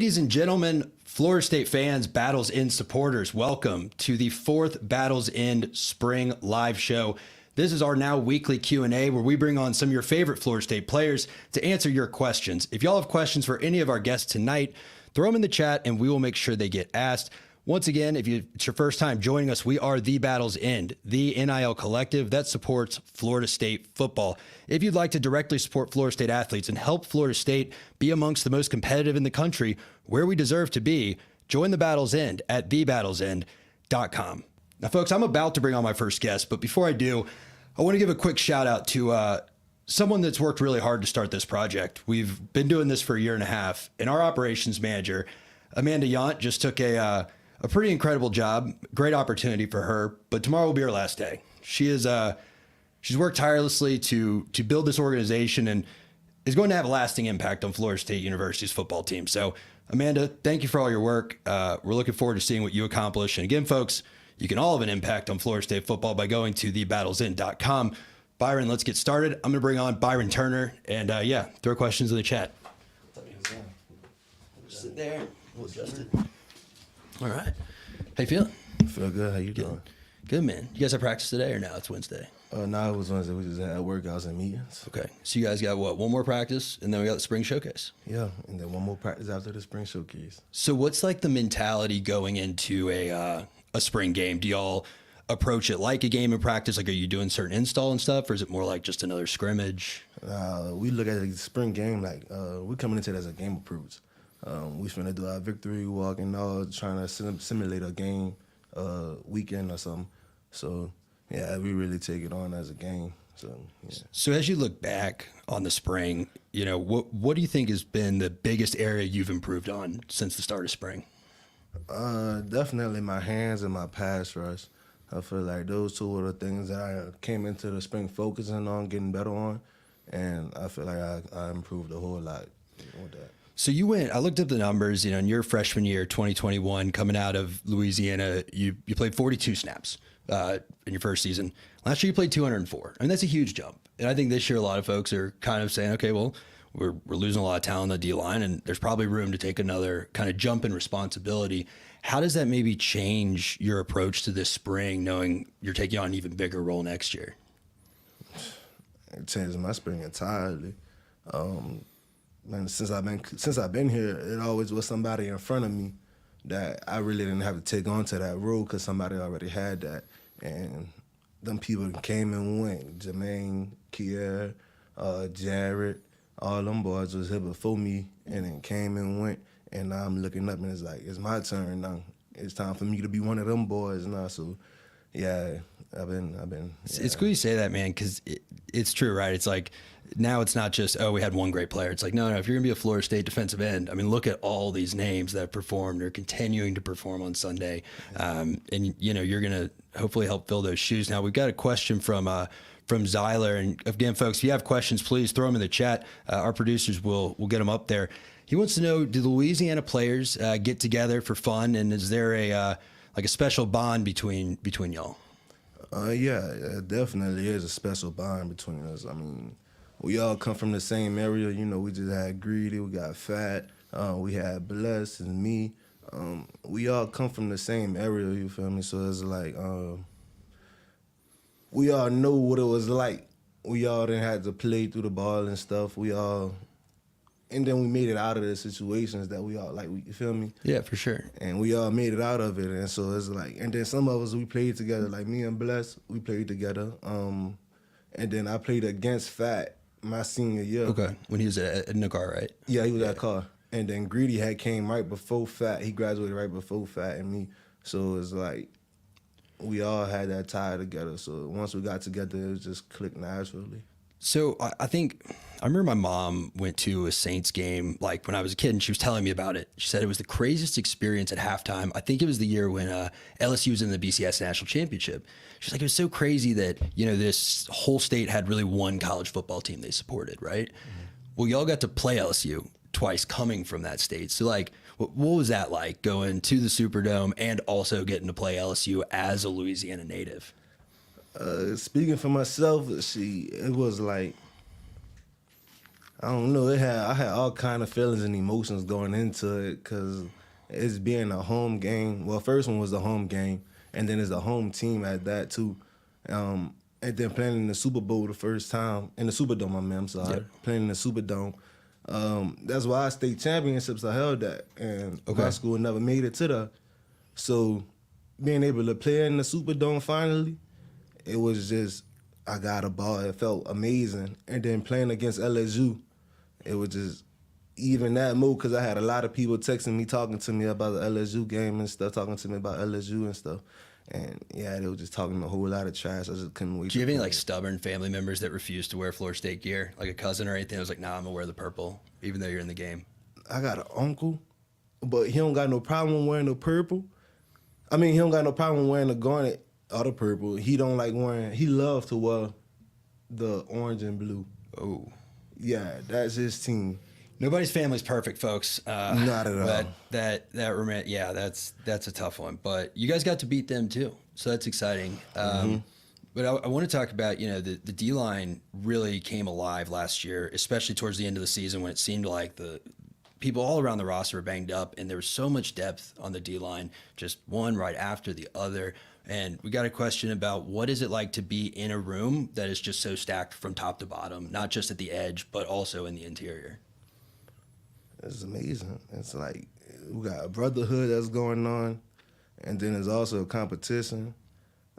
Ladies and gentlemen, Florida State fans, Battles End supporters, welcome to the 4th Battles End Spring Live Show. This is our now weekly Q&A where we bring on some of your favorite Florida State players to answer your questions. If y'all have questions for any of our guests tonight, throw them in the chat and we will make sure they get asked. Once again, if it's your first time joining us, we are the Battles End, the NIL collective that supports Florida State football. If you'd like to directly support Florida State athletes and help Florida State be amongst the most competitive in the country, where we deserve to be, join the Battles End at thebattlesend.com. Now, folks, I'm about to bring on my first guest, but before I do, I want to give a quick shout out to someone that's worked really hard to start this project. We've been doing this for a year and a half, and our operations manager, Amanda Yount, just took a pretty incredible job. Great opportunity for her, but tomorrow will be her last day. She's worked tirelessly to build this organization and is going to have a lasting impact on Florida State University's football team. So, Amanda, thank you for all your work. We're looking forward to seeing what you accomplish. And again, folks, you can all have an impact on Florida State football by going to thebattlesend.com. Byron, let's get started. I'm going to bring on Byron Turner and throw questions in the chat. Sit there. We'll adjust it. All right. How you feeling? I feel good. How you doing? Good, man. You guys have practice today or now it's Wednesday? No, it was Wednesday. We just had workouts and meetings. Okay. So you guys got what? One more practice and then we got the spring showcase. Yeah, and then one more practice after the spring showcase. So what's like the mentality going into a spring game? Do y'all approach it like a game in practice? Like, are you doing certain install and stuff, or is it more like just another scrimmage? We look at the spring game like we're coming into it as a game of proofs. We finna do our victory walk and all, trying to simulate a game weekend or something. So, yeah, we really take it on as a game. So, yeah. So as you look back on the spring, you know, what do you think has been the biggest area you've improved on since the start of spring? Definitely my hands and my pass rush. I feel like those two were the things that I came into the spring focusing on, getting better on, and I feel like I improved a whole lot with that. So I looked up the numbers, you know, in your freshman year, 2021, coming out of Louisiana, you played 42 snaps in your first season. Last year you played 204. I mean, that's a huge jump. And I think this year a lot of folks are kind of saying, okay, well, we're losing a lot of talent on the D-line, and there's probably room to take another kind of jump in responsibility. How does that maybe change your approach to this spring, knowing you're taking on an even bigger role next year? It changes my spring entirely. Man, since I've been here, it always was somebody in front of me that I really didn't have to take on to that role because somebody already had that. And them people came and went. Jermaine, Kier, Jared, all them boys was here before me and then came and went. And now I'm looking up and it's like, it's my turn now. It's time for me to be one of them boys now. So, yeah, I've been. Yeah. It's cool you say that, man, because it's true, right? It's like now it's not just, oh, we had one great player. It's like, no, if you're going to be a Florida State defensive end, I mean, look at all these names that have performed or continuing to perform on Sunday. And, you know, you're going to hopefully help fill those shoes. Now, we've got a question from Zyler. And again, folks, if you have questions, please throw them in the chat. Our producers will get them up there. He wants to know, do the Louisiana players get together for fun? And is there a special bond between y'all? Yeah, it definitely is a special bond between us. I mean, we all come from the same area. You know, we just had Greedy, we got Fat, we had Bless and me. We all come from the same area, you feel me? So it's like, we all know what it was like. We all didn't have to play through the ball and stuff. And then we made it out of the situations that we all, like, you feel me? Yeah, for sure. And we all made it out of it. And so it's like, and then some of us, we played together. Like me and Bless, we played together. And then I played against Fat my senior year. Okay, when he was at Nagar, right? Yeah, he was at Carr. And then Greedy came right before Fat. He graduated right before Fat and me. So it's like, we all had that tie together. So once we got together, it was just clicked naturally. So I remember my mom went to a Saints game like when I was a kid, and she was telling me about it. She said it was the craziest experience at halftime. I think it was the year when LSU was in the BCS National Championship. She's like, it was so crazy that, you know, this whole state had really one college football team they supported, right? Mm-hmm. Well, y'all got to play LSU twice coming from that state. So like, what was that like, going to the Superdome and also getting to play LSU as a Louisiana native? Speaking for myself, it was like, I don't know. I had all kind of feelings and emotions going into it because it's being a home game. Well, first one was the home game, and then it's a home team at that too. And then playing in the Super Bowl the first time in the Superdome. I'm sorry, Yep. playing in the Superdome. That's why state championships I held that, and my school never made it to the. So being able to play in the Superdome finally, it was just I got a ball. It felt amazing, and then playing against LSU. It was just even that move because I had a lot of people texting me, talking to me about the LSU game and stuff, talking to me about LSU and stuff. And yeah, they were just talking a whole lot of trash. I just couldn't wait. Do you have any like stubborn family members that refuse to wear Florida State gear, like a cousin or anything? I was like, nah, I'm gonna wear the purple, even though you're in the game. I got an uncle, but he don't got no problem wearing the purple. I mean, he don't got no problem wearing the garnet or the purple. He don't like wearing. He loves to wear the orange and blue. Oh. Yeah, that's his team. Nobody's family's perfect, folks. Not at all. That's a tough one. But you guys got to beat them too, so that's exciting. But I want to talk about the D line really came alive last year, especially towards the end of the season when it seemed like the people all around the roster were banged up, and there was so much depth on the D line, just one right after the other. And we got a question about what is it like to be in a room that is just so stacked from top to bottom, not just at the edge, but also in the interior. It's amazing. It's like we got a brotherhood that's going on, and then there's also a competition,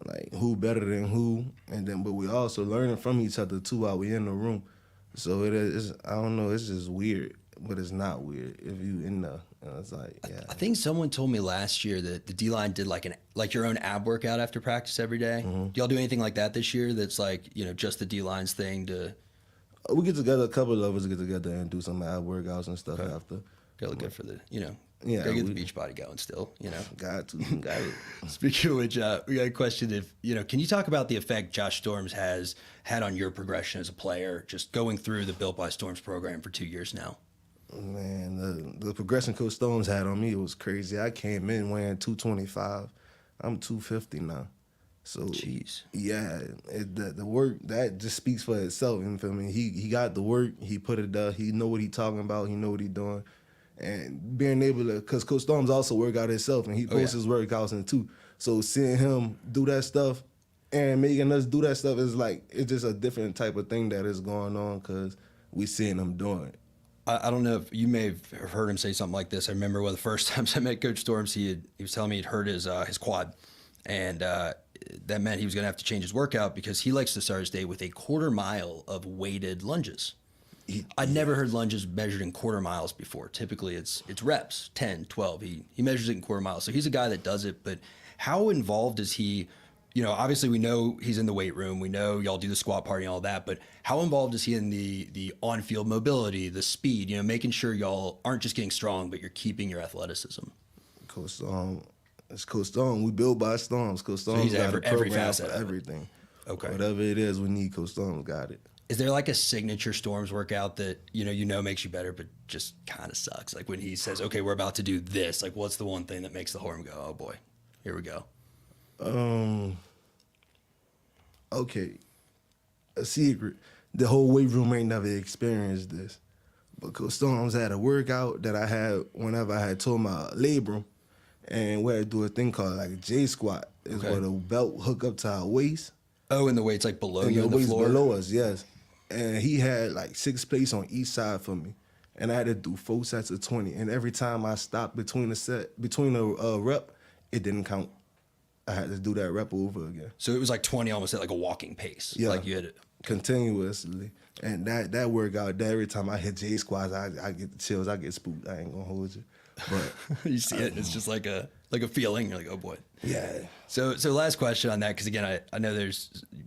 like who better than who, and then but we also learning from each other too while we in the room. So it is. I don't know. It's just weird, but it's not weird if you in the. It's like yeah. I think someone told me last year that the D line did like your own ab workout after practice every day. Do y'all do anything like that this year? That's like just the D line's thing to. We get together, a couple of us get together and do some ab workouts and stuff after. Gotta look good for the Yeah, gotta get the beach body going still. Got it. Speaking of which, we got a question. Can you talk about the effect Josh Storms has had on your progression as a player, just going through the Built by Storms program for 2 years now? Man, the progression Coach Storms had on me was crazy. I came in weighing 225. I'm 250 now. So, jeez. Yeah, the work, that just speaks for itself. You feel me? He got the work. He put it up. He know what he talking about. He know what he doing. And being able to, because Coach Storms also work out himself, and he posts his workouts in too. So seeing him do that stuff and making us do that stuff is like, it's just a different type of thing that is going on because we seeing him doing it. I don't know if you may have heard him say something like this. I remember one of the first times I met Coach Storms, he was telling me he'd hurt his quad, and that meant he was going to have to change his workout because he likes to start his day with a quarter mile of weighted lunges. I'd never heard lunges measured in quarter miles before. Typically, it's reps, 10, 12. He measures it in quarter miles. So he's a guy that does it. But how involved is he? Obviously we know he's in the weight room. We know y'all do the squat party and all that. But how involved is he in the on-field mobility, the speed, making sure y'all aren't just getting strong, but you're keeping your athleticism? Coach Storm, it's Coach Storm. We build by Storms. Coach Storms got a program for everything. Okay. Whatever it is we need, Coach Storms got it. Is there like a signature Storms workout that makes you better, but just kind of sucks? Like when he says, "Okay, we're about to do this." Like, what's the one thing that makes the horn go, "Oh boy, here we go"? Okay, a secret. The whole weight room ain't never experienced this, but Coach Storms had a workout that I had whenever I had tore my labrum, and we had to do a thing called like a J squat. It's where the belt hook up to our waist. Oh, and the weight's like below you and on the the weight's floor? below us, yes. And he had like 6 plates on each side for me, and I had to do 4 sets of 20. And every time I stopped between a rep, it didn't count. I had to do that rep over again. So it was like 20 almost at like a walking pace. Yeah, like you had continuously. And that workout, every time I hit J squats, I get the chills, I get spooked. I ain't gonna hold you. But you see it, it's just like a feeling. You're like, oh boy. Yeah. So last question on that, because again, I know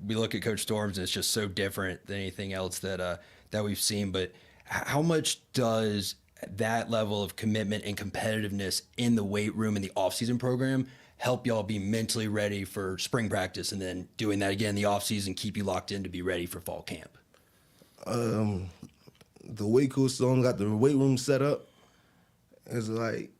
we look at Coach Storms and it's just so different than anything else that we've seen. But how much does that level of commitment and competitiveness in the weight room and the off-season program help y'all be mentally ready for spring practice and then doing that again in the off-season, keep you locked in to be ready for fall camp? The way Coach Storms got the weight room set up is like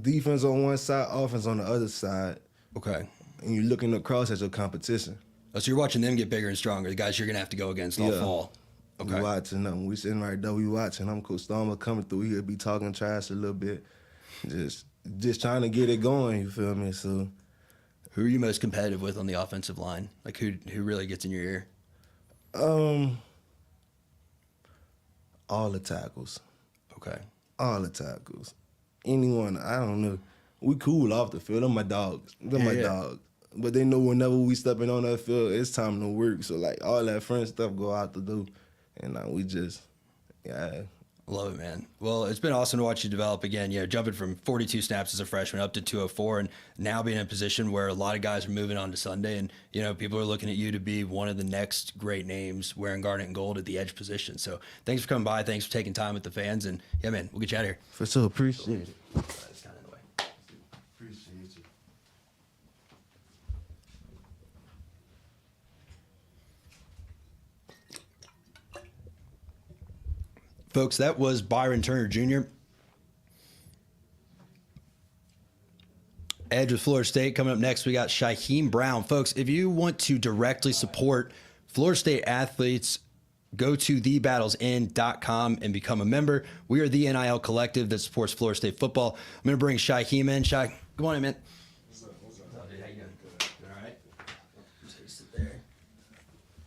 defense on one side, offense on the other side. Okay. And you're looking across at your competition. Oh, so you're watching them get bigger and stronger, the guys you're going to have to go against all fall. We watching them. We sitting right there. We watching. I'm Coach Stormer coming through. He'll be talking trash a little bit, just trying to get it going. You feel me? So, who are you most competitive with on the offensive line? Like who really gets in your ear? All the tackles. Okay. All the tackles. Anyone, I don't know. We cool off the field. They're my dogs. They're my dogs. But they know whenever we stepping on that field, it's time to work. So, like, all that friend stuff go out the door. And we just, Love it, man. Well, it's been awesome to watch you develop again. You know, jumping from 42 snaps as a freshman up to 204, and now being in a position where a lot of guys are moving on to Sunday, and you know, people are looking at you to be one of the next great names wearing garnet and gold at the edge position. So, thanks for coming by. Thanks for taking time with the fans, and yeah, man, we'll get you out of here. For sure, appreciate it. It's kind of in the way. Appreciate you. Folks, that was Byron Turner Jr. Edge with Florida State. Coming up next, we got Shyheim Brown. Folks, if you want to directly support Florida State athletes, go to thebattlesend.com and become a member. We are the NIL collective that supports Florida State football. I'm going to bring Shyheim in. Shy, come on in, man. What's up, Dude, how you doing? Good. All right. Just sit there.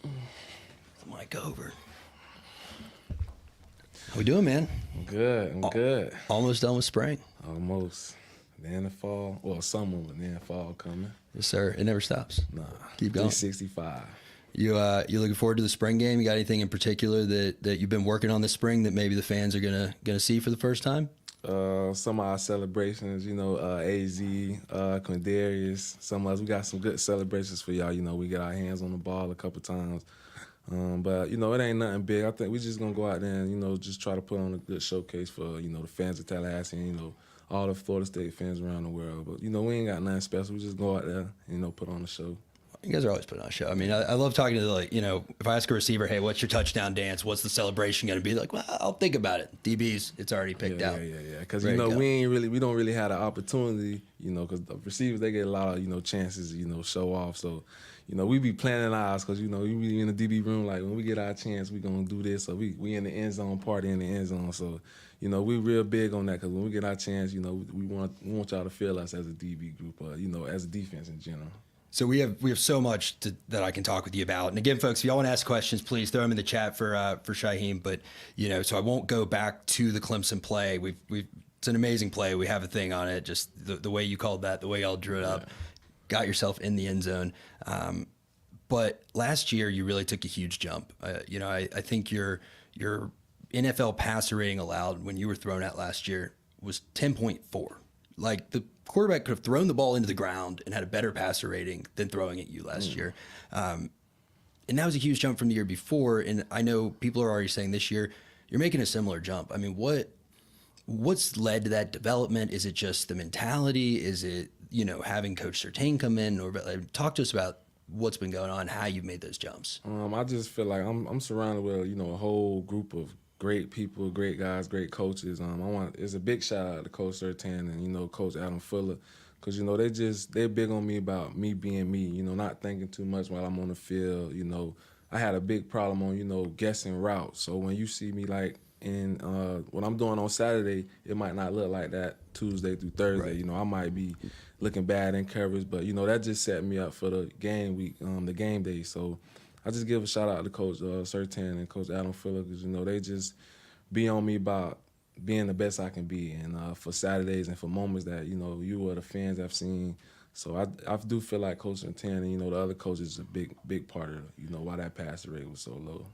The mic over. How we doing, man? I'm good. I'm good. Almost done with spring. Almost. Then the fall. Well, summer, but then fall coming. Yes, sir. It never stops. Nah. Keep going. 365. You looking forward to the spring game? You got anything in particular that you've been working on this spring that maybe the fans are gonna see for the first time? Some of our celebrations, you know, AZ, Quindarius, some of us, we got some good celebrations for y'all. You know, we get our hands on the ball a couple times. But, you know, it ain't nothing big. I think we just going to go out there and, you know, just try to put on a good showcase for, you know, the fans of Tallahassee and, you know, all the Florida State fans around the world. But, you know, we ain't got nothing special. We just go out there and, you know, put on a show. You guys are always putting on a show. I mean, I love talking to like, you know, if I ask a receiver, hey, what's your touchdown dance? What's the celebration going to be? Like, well, I'll think about it. DBs, it's already picked out. Yeah. Because, you know, we don't really have the opportunity, you know, because the receivers, they get a lot of, you know, chances, you know, show off. So, you know, we be planning ours because, you know, we be in the DB room, like, when we get our chance, we going to do this. So we in the end zone, party in the end zone. So, you know, we real big on that because when we get our chance, you know, we want y'all to feel us as a DB group, you know, as a defense in general. So we have so much that I can talk with you about. And again, folks, if y'all want to ask questions, please throw them in the chat for Shyheim. But, you know, so I won't go back to the Clemson play. It's an amazing play. We have a thing on it. Just the way you called that, the way y'all drew it up, got yourself in the end zone. But last year, you really took a huge jump. You know, I think your NFL passer rating allowed when you were thrown at last year was 10.4. Like, the quarterback could have thrown the ball into the ground and had a better passer rating than throwing at you last year. And that was a huge jump from the year before. And I know people are already saying this year, you're making a similar jump. I mean, what's led to that development? Is it just the mentality? Is it, you know, having Coach Surtain come in? Or talk to us about what's been going on, how you've made those jumps. I just feel like I'm surrounded with, you know, a whole group of great people, great guys, great coaches. It's a big shout out to Coach Surtain and, you know, Coach Adam Fuller, because, you know, they're big on me about me being me, you know, not thinking too much while I'm on the field. You know, I had a big problem on, you know, guessing routes. So when you see me like in what I'm doing on Saturday, it might not look like that Tuesday through Thursday. Right. You know, I might be looking bad in coverage, but, you know, that just set me up for the game week, the game day. So I just give a shout out to Coach Surtain and Coach Adam Fuller, because, you know, they just be on me about being the best I can be, and for Saturdays and for moments that, you know, you or the fans have seen. So I do feel like Coach Surtain and, you know, the other coaches is a big part of, you know, why that passer rate was so low.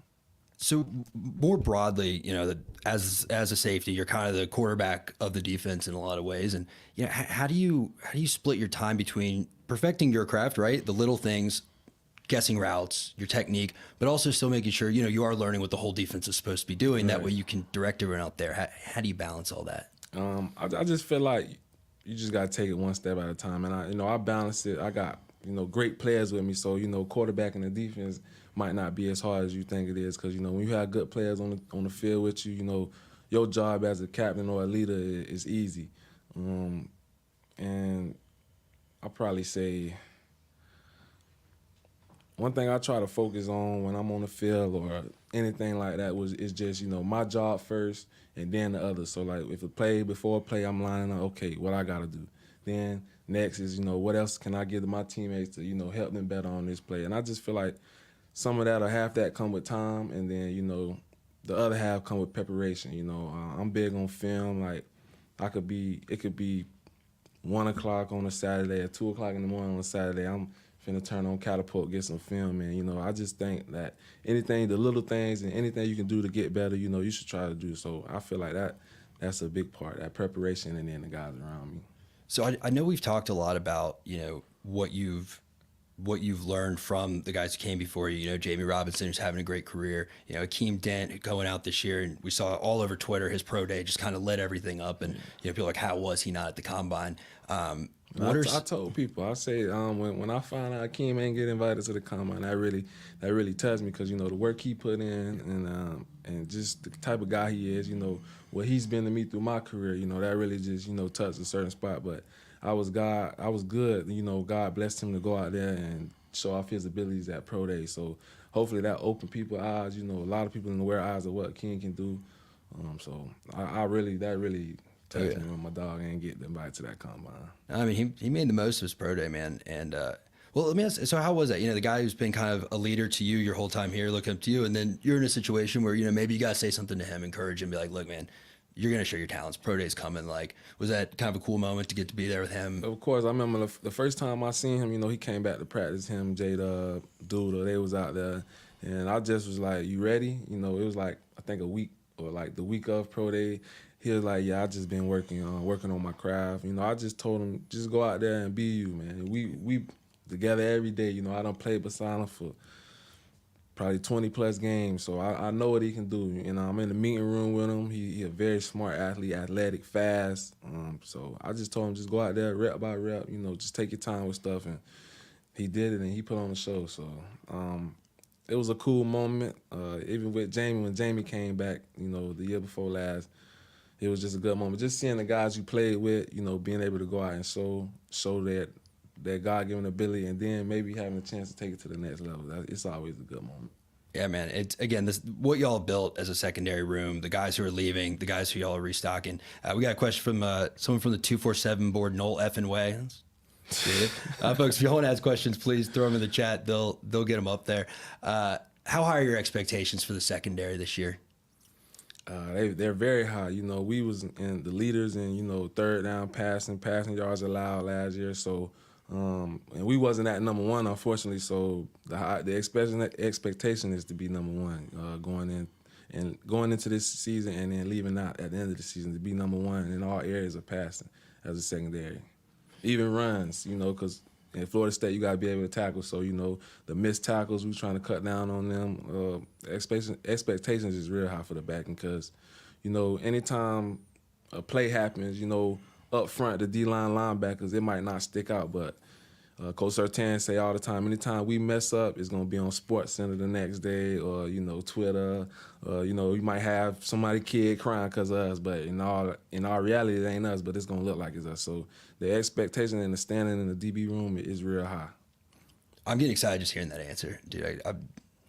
So more broadly, you know, as a safety, you're kind of the quarterback of the defense in a lot of ways. And, you know, how do you split your time between perfecting your craft, right? The little things, guessing routes, your technique, but also still making sure, you know, you are learning what the whole defense is supposed to be doing. Right. That way you can direct everyone out there. How do you balance all that? I just feel like you just got to take it one step at a time. And I balance it. I got, you know, great players with me. So, you know, quarterback and the defense might not be as hard as you think it is, because, you know, when you have good players on the field with you, you know, your job as a captain or a leader is easy. And I'll probably say one thing I try to focus on when I'm on the field or anything like that is just, my job first and then the other. So, like, if before a play, I'm lining up, okay, what I got to do. Then next is, what else can I give to my teammates to, help them better on this play. And I just feel like some of that or half that come with time, and then, the other half come with preparation. I'm big on film. Like, it could be 1 o'clock on a Saturday or 2 o'clock in the morning on a Saturday. I'm finna turn on Catapult, get some film, and I just think that anything, the little things and anything you can do to get better, you should try to do. So I feel like that's a big part, that preparation, and then the guys around me. So I know we've talked a lot about, what you've learned from the guys who came before you. Jamie Robinson, who's having a great career. Akeem Dent going out this year, and we saw all over Twitter his pro day just kind of lit everything up. And people are like, how was he not at the combine? I told people, I say when I found out Akeem ain't get invited to the combine, that really touched me, because the work he put in and just the type of guy he is, what he's been to me through my career, that really just touched a certain spot. But I was good. God blessed him to go out there and show off his abilities at pro day. So hopefully that opened people's eyes. A lot of people in the wear eyes of what King can do. So that really touched me when my dog ain't get invited to that combine. I mean, he made the most of his pro day, man. And well, let me ask. So how was that? The guy who's been kind of a leader to you your whole time here, looking up to you, and then you're in a situation where maybe you gotta say something to him, encourage him, be like, look, man, you're going to show your talents. Pro day's coming. Like, was that kind of a cool moment to get to be there with him? Of course. I remember the first time I seen him, he came back to practice. Him, Jada, Doodle, they was out there. And I just was like, you ready? It was like, I think a week or like the week of pro day. He was like, yeah, I just been working on my craft. I just told him, just go out there and be you, man. We together every day. I done played beside him for probably 20-plus games, so I know what he can do. I'm in the meeting room with him. He a very smart athlete, athletic, fast. So I just told him, just go out there, rep by rep, just take your time with stuff. And he did it, and he put on the show. So it was a cool moment. Even with Jamie, when Jamie came back, the year before last, it was just a good moment. Just seeing the guys you played with, being able to go out and show that God-given ability, and then maybe having a chance to take it to the next level. It's always a good moment. Yeah, man. It's again, what y'all built as a secondary room, the guys who are leaving, the guys who y'all are restocking. We got a question from someone from the 247 board, Noel Effin Way. Folks, if y'all want to ask questions, please throw them in the chat. They'll get them up there. How high are your expectations for the secondary this year? They're very high. We was in the leaders in third down passing yards allowed last year. So. And we wasn't at number one, unfortunately. So the expectation is to be number one going into this season, and then leaving out at the end of the season to be number one in all areas of passing as a secondary, even runs. Because in Florida State you gotta be able to tackle. So the missed tackles, we trying to cut down on them. Expectations is real high for the backing, because anytime a play happens, up front, the D-line linebackers, it might not stick out, but Coach Surtain say all the time, anytime we mess up, it's going to be on SportsCenter the next day, or, Twitter, you might have somebody kid crying because of us, but in our reality, it ain't us, but it's going to look like it's us. So the expectation and the standing in the DB room is real high. I'm getting excited just hearing that answer, dude.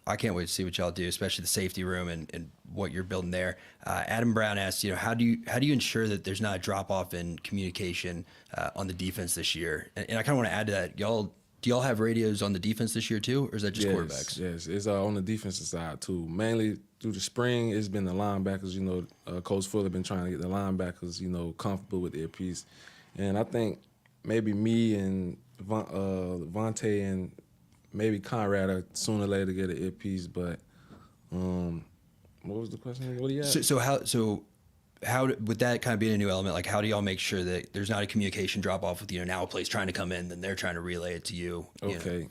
I can't wait to see what y'all do, especially the safety room and what you're building there. Adam Brown asked, how do you ensure that there's not a drop off in communication on the defense this year? And I kind of want to add to that. Do y'all have radios on the defense this year too, or is that just quarterbacks? Yes, it's on the defensive side too. Mainly through the spring, it's been the linebackers. Coach Fuller been trying to get the linebackers, comfortable with their piece. And I think maybe me and Vontae and maybe Conrad are sooner or later get an earpiece, but what was the question? What do you ask? So how with that kind of being a new element, like how do y'all make sure that there's not a communication drop off with now a play's trying to come in, then they're trying to relay it to you? Okay,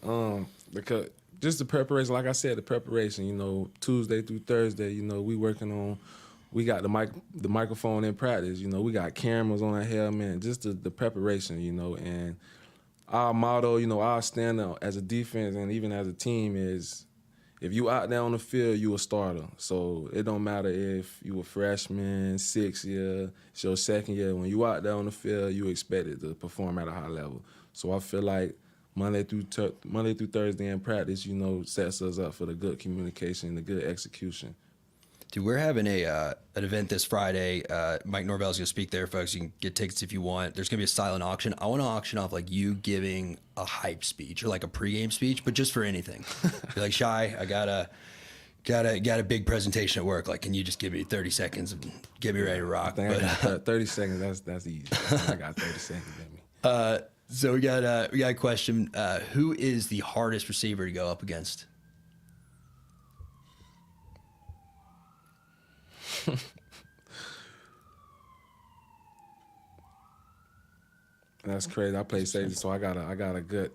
because just the preparation, like I said, the preparation. Tuesday through Thursday, we working on. We got the microphone in practice. We got cameras on our helmet. Just the preparation, and. Our motto, our stand-up as a defense and even as a team is, if you out there on the field, you a starter. So it don't matter if you a freshman, 6th year, it's your 2nd year. When you out there on the field, you expected to perform at a high level. So I feel like Monday through Thursday in practice, sets us up for the good communication and the good execution. Dude, we're having an event this Friday. Mike Norvell's gonna speak there, folks. You can get tickets if you want. There's gonna be a silent auction. I want to auction off like you giving a hype speech or like a pregame speech, but just for anything. Be like, Shy, I got a big presentation at work. Like, can you just give me 30 seconds and get me ready to rock? I got 30 seconds. That's easy. I got 30 seconds in me. So we got a question. Who is the hardest receiver to go up against? That's crazy. I play safety, so I got a good,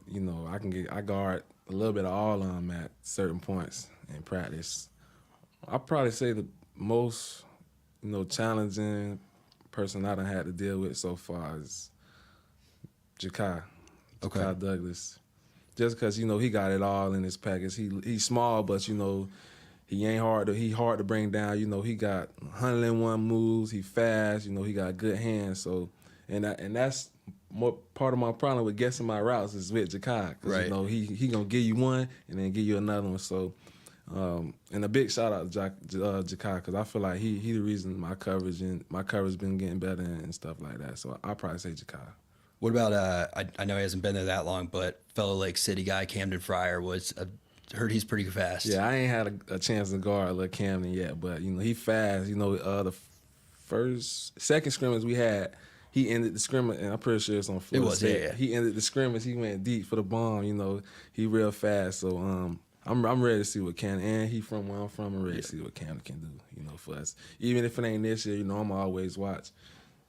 I guard a little bit of all of them at certain points in practice. I'd probably say the most, challenging person I done had to deal with so far is Jakai Douglas. Just because, he got it all in his package. He's small, but, he ain't hard to bring down. He got 101 moves. He fast. He got good hands. So, and that's more part of my problem with guessing my routes is with Jakai. Right. He gonna give you one and then give you another one. So, and a big shout out to Jakai because I feel like he the reason my coverage been getting better and stuff like that. So I'll probably say Jakai. What about I know he hasn't been there that long, but fellow Lake City guy Camden Fryer was heard he's pretty fast. Yeah, I ain't had a chance to guard little Camden yet, but he fast. The second scrimmage we had, he ended the scrimmage, and I'm pretty sure it's on Florida State. Yeah. He ended the scrimmage. He went deep for the bomb. He real fast. So I'm ready to see what Camden, and he from where I'm from. I'm ready to see what Camden can do. For us, even if it ain't this year, I'm always watch,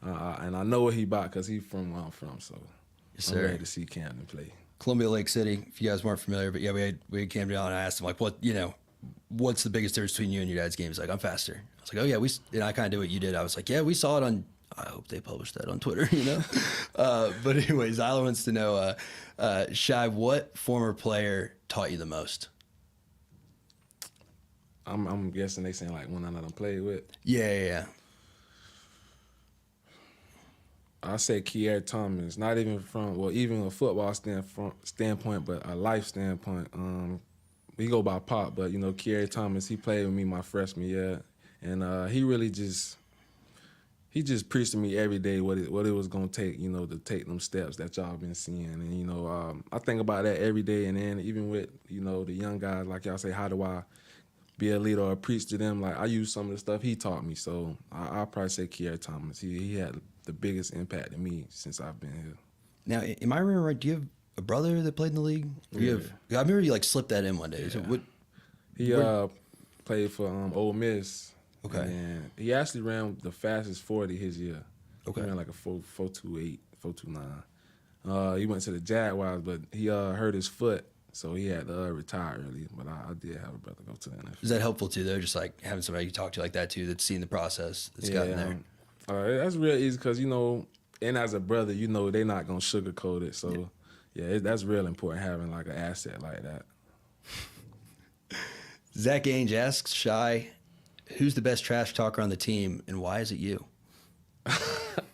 and I know what he about because he from where I'm from. So Yes, I'm sir. ready to see Camden play. Columbia Lake City, if you guys weren't familiar, but yeah, we had Camden on and I asked him, like, what's the biggest difference between you and your dad's game? He's like, I'm faster. I was like, oh yeah, I kind of did what you did. I was like, yeah, we saw it on, I hope they published that on Twitter, But anyways, Zyla wants to know, Shy, what former player taught you the most? I'm guessing they saying like one I done played with. Yeah. I say Kier Thomas, not even even a football standpoint, but a life standpoint. We go by Pop, but Kier Thomas, he played with me my freshman year, and he really just preached to me every day what it was gonna take, to take them steps that y'all been seeing, and I think about that every day, and then even with the young guys, like y'all say, how do I be a leader or preach to them? Like I use some of the stuff he taught me, so I'll probably say Kier Thomas. He had the biggest impact on me since I've been here. Now, am I remembering right? Do you have a brother that played in the league? Yeah. I remember you like slipped that in one day. Yeah. So He played for Ole Miss. Okay. And he actually ran the fastest 40 his year. Okay. He ran like a 4.28, 4.29. He went to the Jaguars, but he hurt his foot, so he had to retire early. But I did have a brother go to the NFL. Is that helpful too, though? Just like having somebody you talk to like that too, that's seen the process, that's gotten there. That's real easy because, and as a brother, they're not going to sugarcoat it. So, that's real important having like an asset like that. Zach Ainge asks, Shy, who's the best trash talker on the team and why is it you?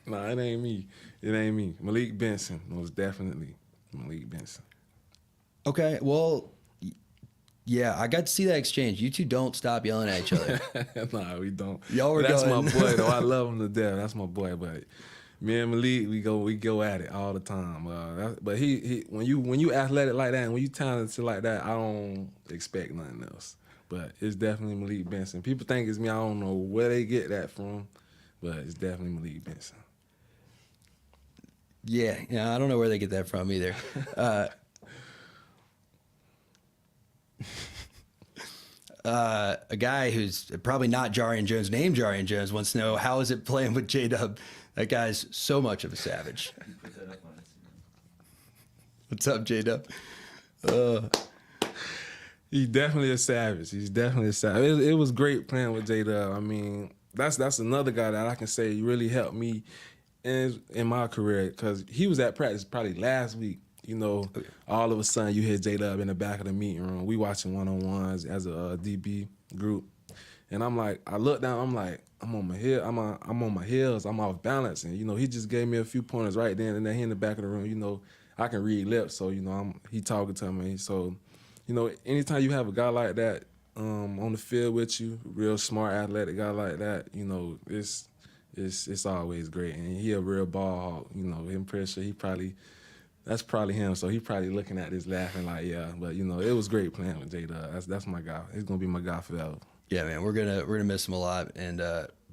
Nah, it ain't me. It ain't me. Malik Benson, most definitely. Malik Benson. Okay, well, yeah, I got to see that exchange. You two don't stop yelling at each other. Nah, we don't. Y'all were That's going. my boy, though. I love him to death. That's my boy. But me and Malik, we go at it all the time. But he when you athletic like that and when you talented like that, I don't expect nothing else. But it's definitely Malik Benson. People think it's me. I don't know where they get that from, but it's definitely Malik Benson. Yeah, I don't know where they get that from either. A guy who's probably not Jarian Jones, named Jarian Jones, wants to know, how is it playing with J-Dub? That guy's so much of a savage. What's up, J-Dub? He's definitely a savage. It was great playing with J-Dub. I mean, that's another guy that I can say really helped me in my career because he was at practice probably last week. All of a sudden you hear J-Dub in the back of the meeting room. We watching one-on-ones as a DB group. And I'm like, I look down, I'm like, I'm on my heels, I'm off balance. And, he just gave me a few pointers right then and there. He in the back of the room, I can read lips, so you know he talking to me. So, you know, anytime you have a guy like that on the field with you, real smart, athletic guy like that, you know, it's always great. And he a real ball hawk, you know. I'm pretty sure that's probably him. So he probably looking at this laughing like, yeah. But you know, it was great playing with J-Dub. That's my guy. He's gonna be my guy forever. Yeah, man, we're gonna miss him a lot. And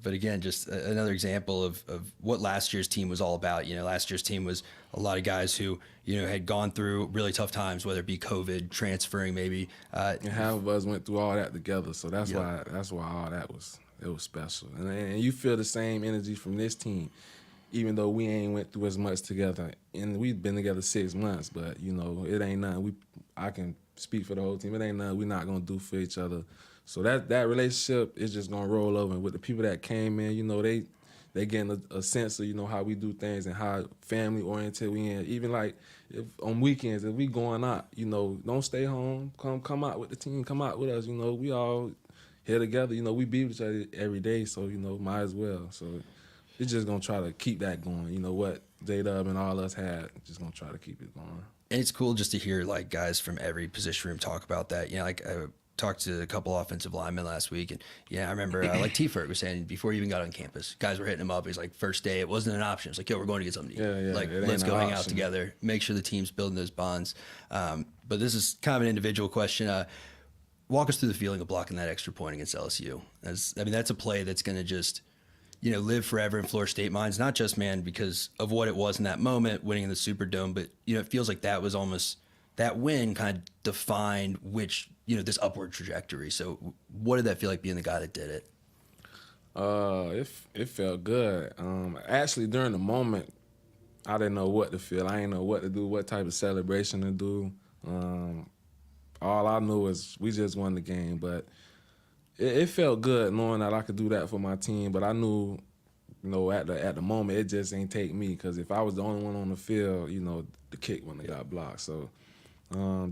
but again, just another example of what last year's team was all about. You know, last year's team was a lot of guys who, you know, had gone through really tough times, whether it be COVID, transferring, maybe. And half of us went through all that together. So that's why all that was special. And you feel the same energy from this team, even though we ain't went through as much together. And we've been together 6 months, but you know, it ain't nothing. I can speak for the whole team. It ain't nothing we're not gonna do for each other. So that relationship is just gonna roll over. And with the people that came in, you know, they getting a sense of, you know, how we do things and how family oriented we in. Even like if on weekends, if we going out, you know, don't stay home. Come out with the team. Come out with us. You know, we all here together. You know, we be with each other every day. So you know, might as well. So it's just gonna try to keep that going. You know what J-Dub and all us had. Just gonna try to keep it going. And it's cool just to hear like guys from every position room talk about that. You know, like I talked to a couple offensive linemen last week, and yeah, I remember like T-Ferg was saying before he even got on campus, guys were hitting him up. He's like, first day, it wasn't an option. It's like, yo, we're going to get something to eat. Yeah, like, let's go hang out together, make sure the team's building those bonds. But this is kind of an individual question. Walk us through the feeling of blocking that extra point against LSU. That's a play that's going to just, you know, live forever in Florida State minds, not just, man, because of what it was in that moment, winning in the Superdome, but, you know, it feels like that was almost, that win kind of defined which, you know, this upward trajectory. So what did that feel like being the guy that did it? It felt good. Actually, during the moment, I didn't know what to feel. I didn't know what to do, what type of celebration to do. All I knew was we just won the game, but it felt good knowing that I could do that for my team. But I knew, you know, at the moment, it just ain't take me, because if I was the only one on the field, you know, the kick wouldn't have got blocked. So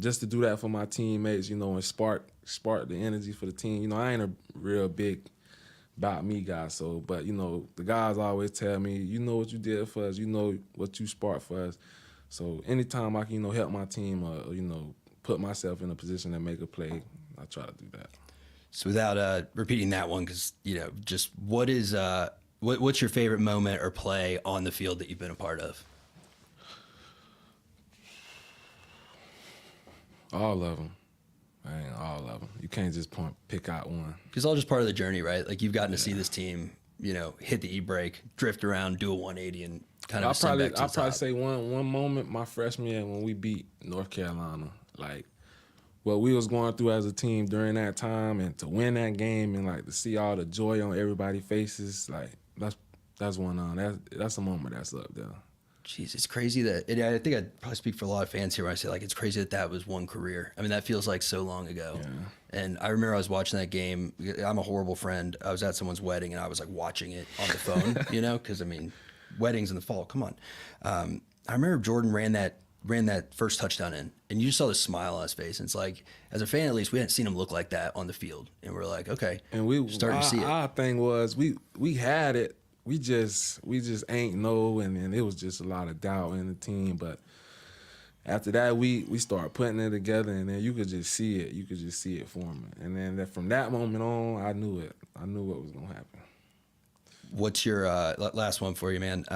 just to do that for my teammates, you know, and spark the energy for the team. You know, I ain't a real big about me guy, so, but, you know, the guys always tell me, you know what you did for us, you know what you sparked for us. So anytime I can, you know, help my team or, you know, put myself in a position to make a play, I try to do that. So without repeating that one, because, you know, just what is what's your favorite moment or play on the field that you've been a part of? All of them. All of them. You can't just pick out one. It's all just part of the journey, right? Like, you've gotten to see this team, you know, hit the e-brake, drift around, do a 180, and kind of ascend back to the top. I'll probably say one moment my freshman year when we beat North Carolina. Like, what we was going through as a team during that time, and to win that game and, like, to see all the joy on everybody's faces, like, that's one that's a moment that's up there. Jeez, it's crazy that I think I'd probably speak for a lot of fans here when I say, like, it's crazy that was one career. I mean, that feels like so long ago. Yeah. And I remember I was watching that game. I'm a horrible friend. I was at someone's wedding, and I was like watching it on the phone, you know, because I mean, weddings in the fall. Come on. I remember Jordan ran that first touchdown in, and you just saw the smile on his face. And it's like, as a fan, at least, we hadn't seen him look like that on the field, and we're like, okay, and we starting to see it. Our thing was we had it. We just ain't know, and it was just a lot of doubt in the team. But after that, we started putting it together, and then you could just see it. You could just see it forming. And then from that moment on, I knew it. I knew what was going to happen. What's your last one for you, man?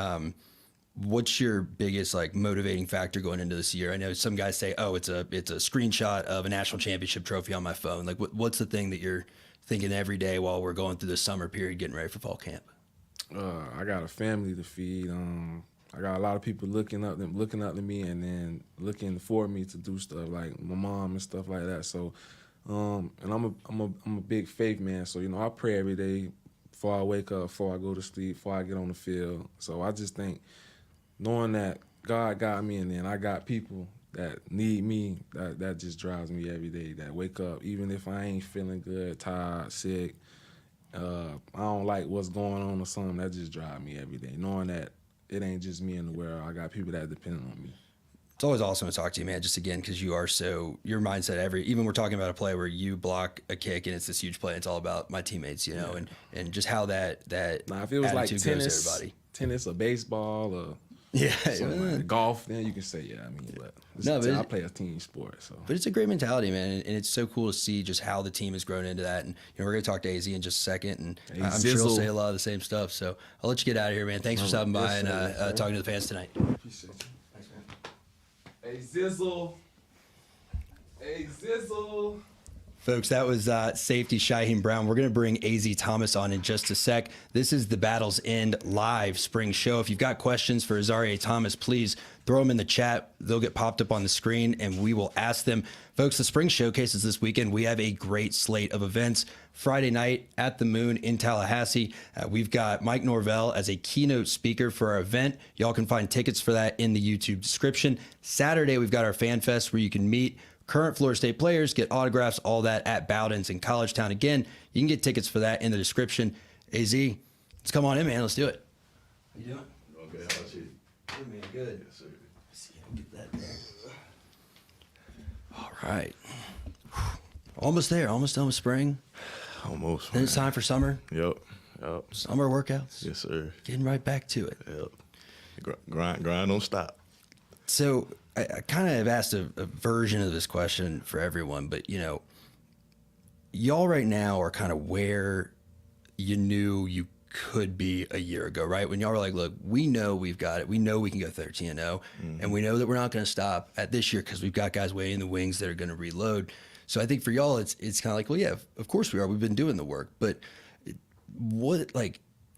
What's your biggest, like, motivating factor going into this year? I know some guys say, oh, it's a screenshot of a national championship trophy on my phone. Like, what's the thing that you're thinking every day while we're going through the summer period getting ready for fall camp? I got a family to feed. I got a lot of people looking up to me, and then looking for me to do stuff, like my mom and stuff like that. So, and I'm a big faith man. So, you know, I pray every day before I wake up, before I go to sleep, before I get on the field. So I just think, knowing that God got me, and then I got people that need me, that just drives me every day. That wake up, even if I ain't feeling good, tired, sick. I don't like what's going on or something, that just drives me every day. Knowing that it ain't just me in the world, I got people that depend on me. It's always awesome to talk to you, man, just again, because you are your mindset even we're talking about a play where you block a kick and it's this huge play, it's all about my teammates, you know, and just how that if it was like tennis, or baseball or Yeah. Like golf, then you can say, yeah, I mean, but, I play a team sport. So, but it's a great mentality, man, and it's so cool to see just how the team has grown into that. And we're gonna talk to AZ in just a second, and I'm sure he'll say a lot of the same stuff. So I'll let you get out of here, man. Thanks for stopping by and talking to the fans tonight. Appreciate you. Thanks, man. Hey Zizzle. Hey Zizzle. Folks, that was safety Shyheim Brown. We're going to bring AZ Thomas on in just a sec. This is the Battle's End live spring show. If you've got questions for Azareye'h Thomas, please throw them in the chat. They'll get popped up on the screen, and we will ask them. Folks, the spring showcase is this weekend. We have a great slate of events. Friday night at the Moon in Tallahassee, we've got Mike Norvell as a keynote speaker for our event. Y'all can find tickets for that in the YouTube description. Saturday, we've got our Fan Fest where you can meet current Florida State players, get autographs, all that at Bowden's in College Town. Again, you can get tickets for that in the description. AZ, let's come on in, man. Let's do it. How you doing? Okay, how about you? Good, man. Good. Yes, sir. Let's see if I can get that there. All right. Almost there. Almost done with spring. Almost. Then it's time for summer. Yep. Summer workouts. Yes, sir. Getting right back to it. Yep. Grind don't stop. So I kind of have asked a version of this question for everyone, but y'all right now are kind of where you knew you could be a year ago, right? When y'all were like, look, we know we've got it. We know we can go 13-0, and we know that we're not going to stop at this year because we've got guys waiting in the wings that are going to reload. So I think for y'all, it's kind of like, well, yeah, of course we are. We've been doing the work, but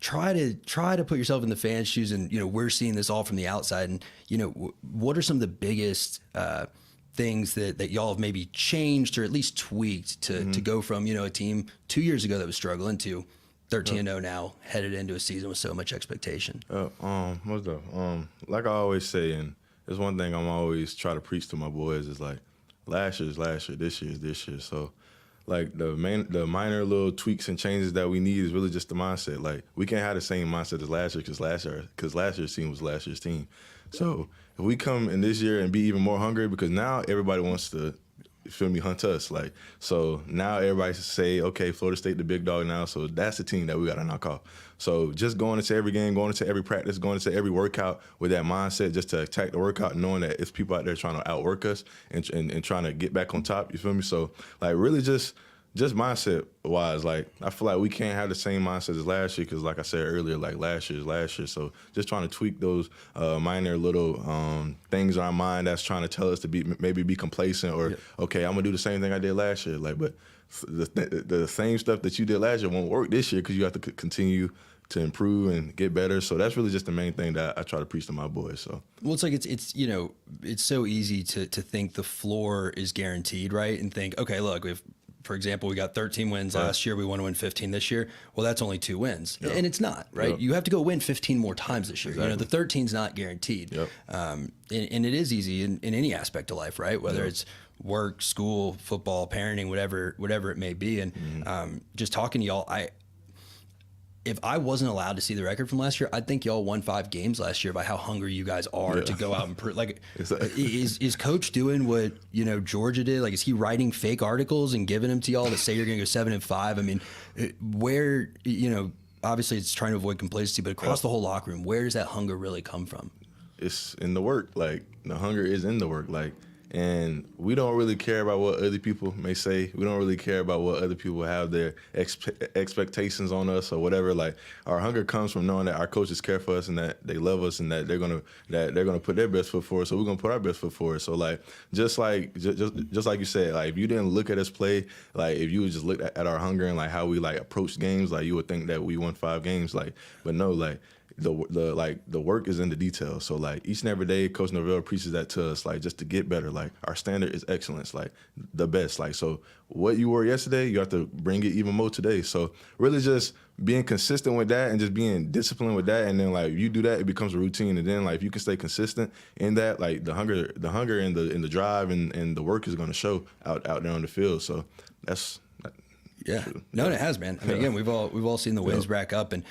try to put yourself in the fans' shoes, and we're seeing this all from the outside. And what are some of the biggest things that y'all have maybe changed or at least tweaked to go from a team 2 years ago that was struggling to 13-0 now, headed into a season with so much expectation? Most of like I always say, and there's one thing I'm always try to preach to my boys is like, last year is last year, this year is this year. So like the minor little tweaks and changes that we need is really just the mindset. Like we can't have the same mindset as last year because last year's team was last year's team. So if we come in this year and be even more hungry, because now everybody wants to, hunt us. Like, so now everybody say, okay, Florida State the big dog now, so that's the team that we got to knock off. So just going into every game, going into every practice, going into every workout with that mindset, just to attack the workout, knowing that it's people out there trying to outwork us and trying to get back on top, you feel me? So like really just mindset wise, like I feel like we can't have the same mindset as last year because like I said earlier, like last year is last year. So just trying to tweak those minor little things in our mind that's trying to tell us to maybe be complacent or okay, I'm gonna do the same thing I did last year. Like, but the same stuff that you did last year won't work this year because you have to continue to improve and get better. So that's really just the main thing that I try to preach to my boys. So well, it's like it's so easy to think the floor is guaranteed, right? And think, okay, look, for example, we got 13 wins last year. We want to win 15 this year. Well, that's only 2 wins. Yep. And it's not, right? Yep. You have to go win 15 more times this year. Exactly. The 13's not guaranteed. Yep. And it is easy in any aspect of life, right? Whether it's work, school, football, parenting, whatever it may be. And just talking to y'all, if I wasn't allowed to see the record from last year, I'd think y'all won 5 games last year by how hungry you guys are to go out and prove. Like, is Coach doing what Georgia did? Like, is he writing fake articles and giving them to y'all to say you're going to go 7-5? I mean, where obviously it's trying to avoid complacency, but across the whole locker room, where does that hunger really come from? It's in the work. Like the hunger is in the work. Like. And we don't really care about what other people may say. We don't really care about what other people have their expectations on us or whatever. Like our hunger comes from knowing that our coaches care for us and that they love us and that they're gonna put their best foot forward. So we're gonna put our best foot forward. So like just like you said, like if you didn't look at us play, like if you would just look at our hunger and like how we like approach games, like you would think that we won 5 games. Like, but no, like. The work is in the details. So like each and every day, Coach Norvell preaches that to us, like just to get better. Like our standard is excellence, like the best. Like so, what you were yesterday, you have to bring it even more today. So really, just being consistent with that and just being disciplined with that, and then like you do that, it becomes a routine. And then like if you can stay consistent in that, like the hunger and the drive and the work is going to show out there on the field. So that's. Yeah, no, it has, man. I mean, again, we've all seen the wins rack up, and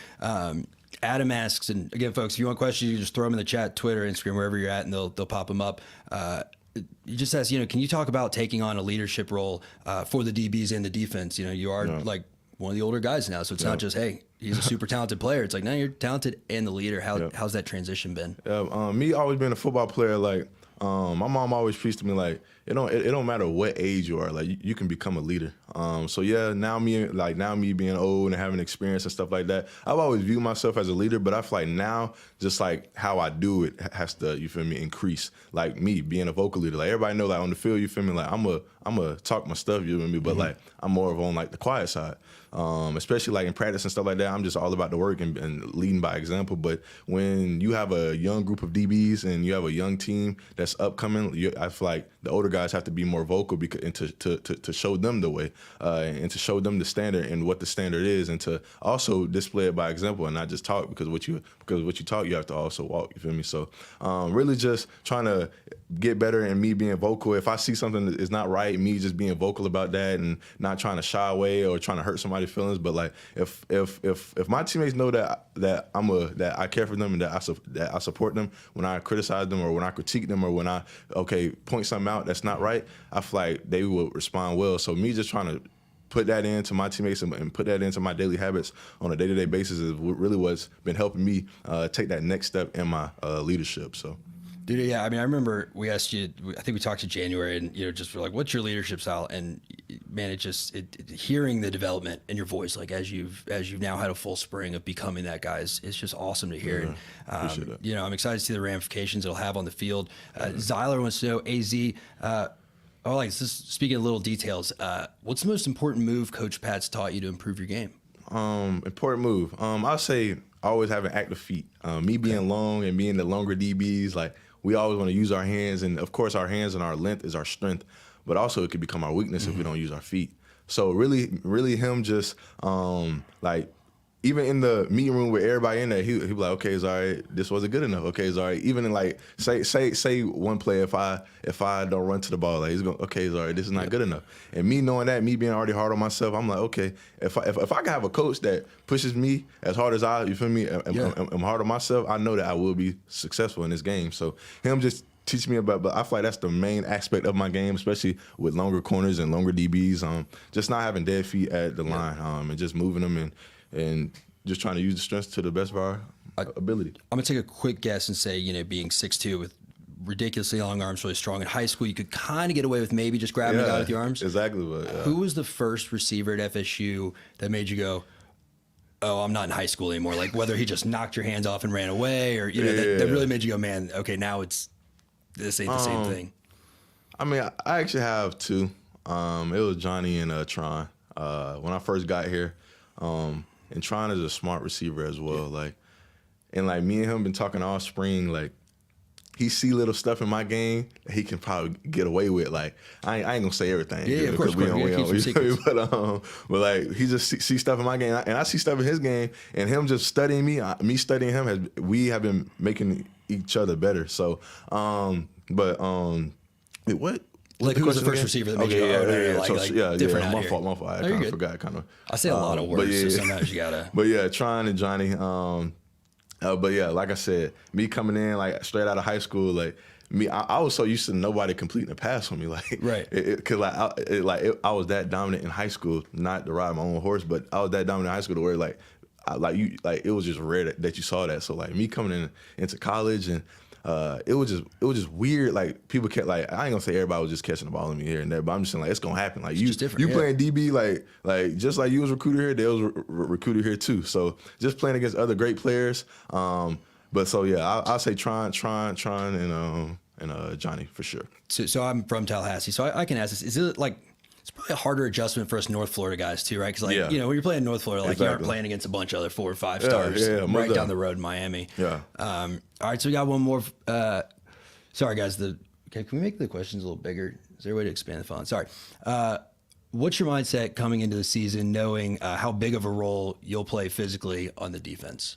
Adam asks, and again, folks, if you want questions, you just throw them in the chat, Twitter, Instagram, wherever you're at, and they'll pop them up. He just asks, can you talk about taking on a leadership role for the DBs and the defense? You are like one of the older guys now. So it's not just, hey, he's a super talented player. It's like, no, you're talented and the leader. How's that transition been? Me always being a football player, like, my mom always preached to me, like, it don't matter what age you are, like, you can become a leader. So yeah, now me being old and having experience and stuff like that, I've always viewed myself as a leader, but I feel like now, just like how I do it has to, you feel me, increase. Like me being a vocal leader, like everybody know, like on the field, you feel me, like I'm a talk my stuff, you feel me, but like I'm more of on like the quiet side. Especially like in practice and stuff like that, I'm just all about the work and leading by example. But when you have a young group of DBs and you have a young team that's upcoming, I feel like the older guys have to be more vocal and to show them the way and to show them the standard and what the standard is, and to also display it by example and not just talk, because what you talk, you have to also walk. You feel me? So really just trying to get better, and me being vocal. If I see something that is not right, me just being vocal about that and not trying to shy away or trying to hurt somebody's feelings. But like if my teammates know that I care for them and that I support them when I criticize them or when I critique them or when I point something out that's not right, I feel like they will respond well. So me just trying to put that into my teammates and put that into my daily habits on a day-to-day basis is really what's been helping me take that next step in my leadership. So. Dude, yeah, I mean, I remember we asked you, I think we talked to January, and, just for like, what's your leadership style? And man, hearing the development in your voice, like as you've now had a full spring of becoming that guy, it's just awesome to hear. Appreciate that. I'm excited to see the ramifications it'll have on the field. Zyler wants to know, speaking of little details, what's the most important move Coach Pat's taught you to improve your game? Important move. I'll say always having active feet. Me being long and being the longer DBs, like, we always want to use our hands, and of course our hands and our length is our strength, but also it could become our weakness if we don't use our feet. So really him just like, even in the meeting room with everybody in there, he'd be like, okay, it's all right, this wasn't good enough. Okay, it's all right. Even in like say one play, if I don't run to the ball, like, he's going, okay, it's all right, this is not good enough. And me knowing that, me being already hard on myself, I'm like, okay, if I can have a coach that pushes me as hard as I'm hard on myself, I know that I will be successful in this game. So him just teach me about, but I feel like that's the main aspect of my game, especially with longer corners and longer DBs. Just not having dead feet at the line, and just moving them and just trying to use the strengths to the best of our ability. I'm gonna take a quick guess and say, being 6'2" with ridiculously long arms, really strong. In high school, you could kind of get away with maybe just grabbing a guy with your arms. Exactly. But, who was the first receiver at FSU that made you go, oh, I'm not in high school anymore? Like, whether he just knocked your hands off and ran away, or that really made you go, man, okay, now this ain't the same thing. I mean, I actually have two. It was Johnny and Tron. When I first got here, and Tron is a smart receiver as well. Like, and like me and him been talking all spring. Like, he see little stuff in my game that he can probably get away with. Like, I ain't gonna say everything. Yeah, of course. But like, he just see stuff in my game, and I see stuff in his game. And him just studying me studying him, we have been making each other better. So, what? Like, who was the first receiver that made you go, different my fault. I kind of forgot. I say a lot of words, so sometimes you gotta. But yeah, Tron and Johnny. But yeah, like I said, me coming in like straight out of high school, like me, I was so used to nobody completing a pass on me, like, right? Because I was that dominant in high school, not to ride my own horse, but I was that dominant in high school to where it was just rare that you saw that. So like me coming into college and. It was just weird. Like, people kept, like, I ain't gonna say everybody was just catching the ball in me here and there, but I'm just saying, like, it's gonna happen. Like, you playing DB, like just like you was recruited here, they was recruited here too. So just playing against other great players. But so yeah, I'll say Tron and Johnny for sure. So I'm from Tallahassee, so I can ask this: is it like? It's probably a harder adjustment for us North Florida guys too, right? Because when you're playing North Florida, like, you aren't playing against a bunch of other 4 or 5 stars right down the road in Miami. Yeah. All right, so we got one more. Sorry, guys. Can we make the questions a little bigger? Is there a way to expand the font? Sorry. What's your mindset coming into the season, knowing how big of a role you'll play physically on the defense?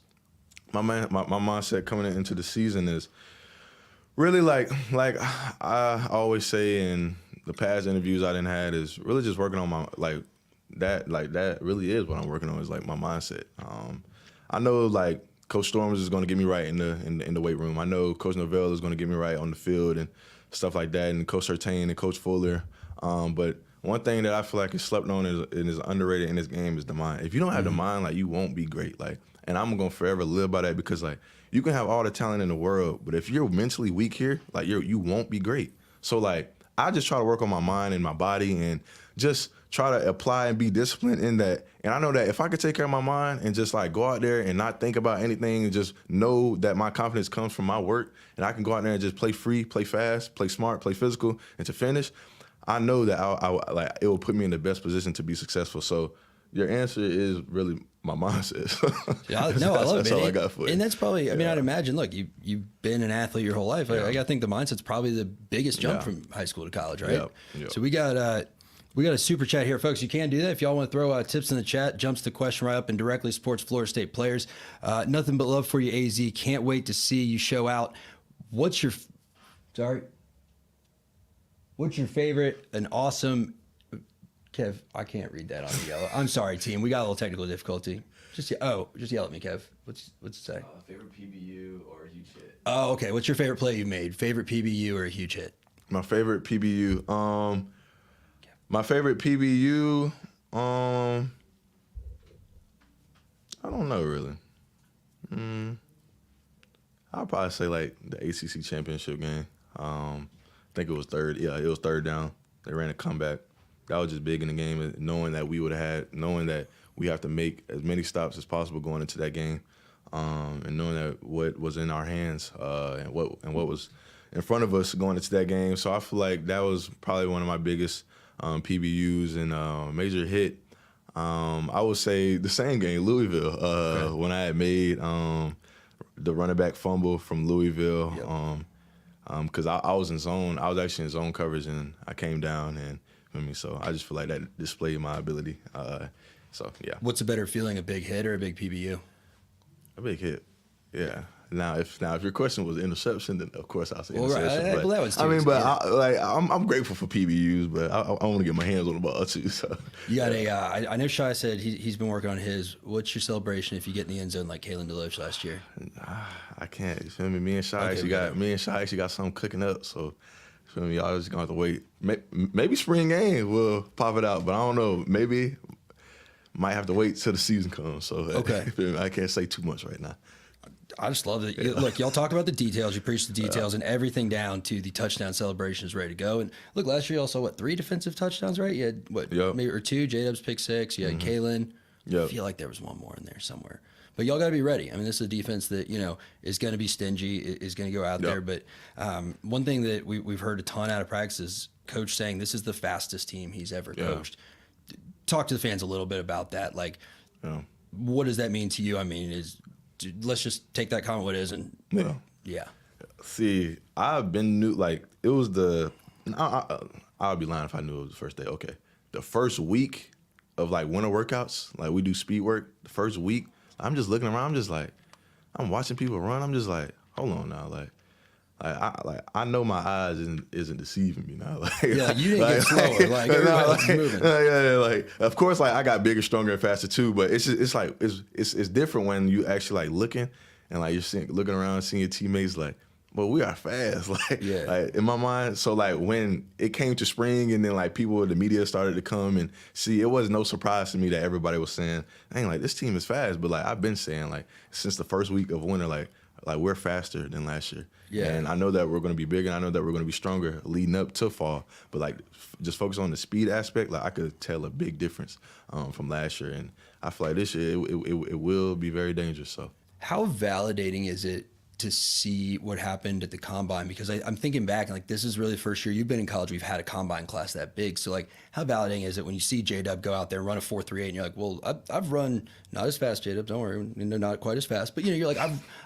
My mindset coming into the season is really like I always say in the past interviews I done had, is really just working on my that really is what I'm working on, is like my mindset. I know like Coach Storms is going to get me right in the weight room. I know Coach Norvell is going to get me right on the field and stuff like that, and Coach Sertain and Coach Fuller. But one thing that I feel like is slept on and is underrated in this game is the mind. If you don't have the mind, like, you won't be great. Like, and I'm gonna forever live by that, because like, you can have all the talent in the world, but if you're mentally weak here, like, you won't be great. So like, I just try to work on my mind and my body and just try to apply and be disciplined in that. And I know that if I could take care of my mind and just like go out there and not think about anything and just know that my confidence comes from my work, and I can go out there and just play free, play fast, play smart, play physical, and to finish, I know that I like, it will put me in the best position to be successful. So your answer is really my mindset. Yeah, no, I love it. That's all I got for you. And that's probably, I mean, I'd imagine, look, you've been an athlete your whole life. I got to think the mindset's probably the biggest jump from high school to college, right? Yeah. So we got a super chat here, folks. You can do that if y'all want to throw tips in the chat. Jumps the question right up and directly supports Florida State players. Nothing but love for you, AZ. Can't wait to see you show out. What's your favorite and awesome? Kev, I can't read that on the yellow. I'm sorry, team. We got a little technical difficulty. Just yell at me, Kev. What's it say? Favorite PBU or huge hit? Oh, okay. What's your favorite play you made? Favorite PBU or a huge hit? My favorite PBU. My favorite PBU. I don't know really. I'll probably say like the ACC championship game. I think it was third. Yeah, it was third down. They ran a comeback. That was just big in the game, knowing that we have to make as many stops as possible going into that game, and knowing that what was in our hands and what was in front of us going into that game. So I feel like that was probably one of my biggest PBUs and major hit. I would say the same game, Louisville, when I had made the running back fumble from Louisville, because I was in zone. I was actually in zone coverage, and I came down and. So I just feel like that displayed my ability. So yeah. What's a better feeling, a big hit or a big PBU? A big hit. Yeah. Now if your question was interception, then of course I'll say interception. Right. But that was too, I mean, but I'm grateful for PBUs, but I want to get my hands on the ball too. So you got I know Shy said he's been working on his. What's your celebration if you get in the end zone like Kalen DeLoach last year? I can't. You feel me? Me and Shy actually got something cooking up. So. Feel me? Y'all just gonna have to wait. Maybe spring game will pop it out, but I don't know. Maybe might have to wait till the season comes. So okay, I can't say too much right now. I just love it. Yeah. Look, y'all talk about the details. You preach the details, and everything down to the touchdown celebration is ready to go. And look, last year you also 3 defensive touchdowns, right? You had maybe or 2. J-Dub's pick 6. You had Kalen. I feel like there was one more in there somewhere. But y'all got to be ready. I mean, this is a defense that, is going to be stingy, is going to go out there. But one thing that we've heard a ton out of practice is Coach saying this is the fastest team he's ever coached. Talk to the fans a little bit about that. Like, what does that mean to you? I mean, let's just take that comment what it is and See, I've been new. Like, it was I would be lying if I knew it was the first day. Okay. The first week of, like, winter workouts, like, we do speed work. The first week, I'm just looking around. I'm just like, I'm watching people run. I'm just like, hold on now, I know my eyes isn't deceiving me now. Like, you didn't get slower. Like, everybody else is moving. Of course, I got bigger, stronger, and faster too. But it's different when you actually looking and you're looking around, seeing your teammates but we are fast. In my mind. So when it came to spring and then people, the media started to come and see, it was no surprise to me that everybody was saying, dang, this team is fast. But I've been saying since the first week of winter, we're faster than last year. Yeah. And I know that we're going to be bigger. And I know that we're going to be stronger leading up to fall. But just focus on the speed aspect. I could tell a big difference from last year. And I feel like this year it will be very dangerous. So how validating is it to see what happened at the combine? Because I'm thinking back and this is really the first year you've been in college we've had a combine class that big. So how validating is it when you see J-Dub go out there and run a 4.38 and you're like, well, I've run not as fast, J-Dub, don't worry, they're not quite as fast, but you're like,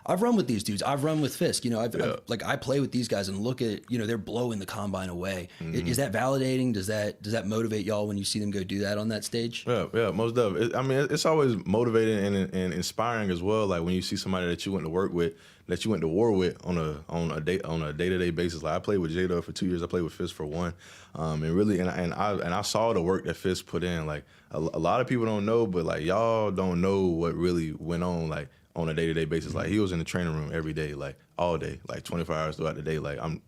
I've run with these dudes, I've run with Fisk, I play with these guys and look at they're blowing the combine away. Mm-hmm. Is that validating? Does that motivate y'all when you see them go do that on that stage? Yeah, most of it. I mean, it's always motivating and inspiring as well. When you see somebody that you went to work with, that you went to war with on a day-to-day basis. I played with J-Dub for 2 years. I played with Fisk for 1, and I saw the work that Fisk put in. A lot of people don't know, but y'all don't know what really went on on a day-to-day basis. Like he was in the training room every day, like all day, like 24 hours throughout the day. Like I'm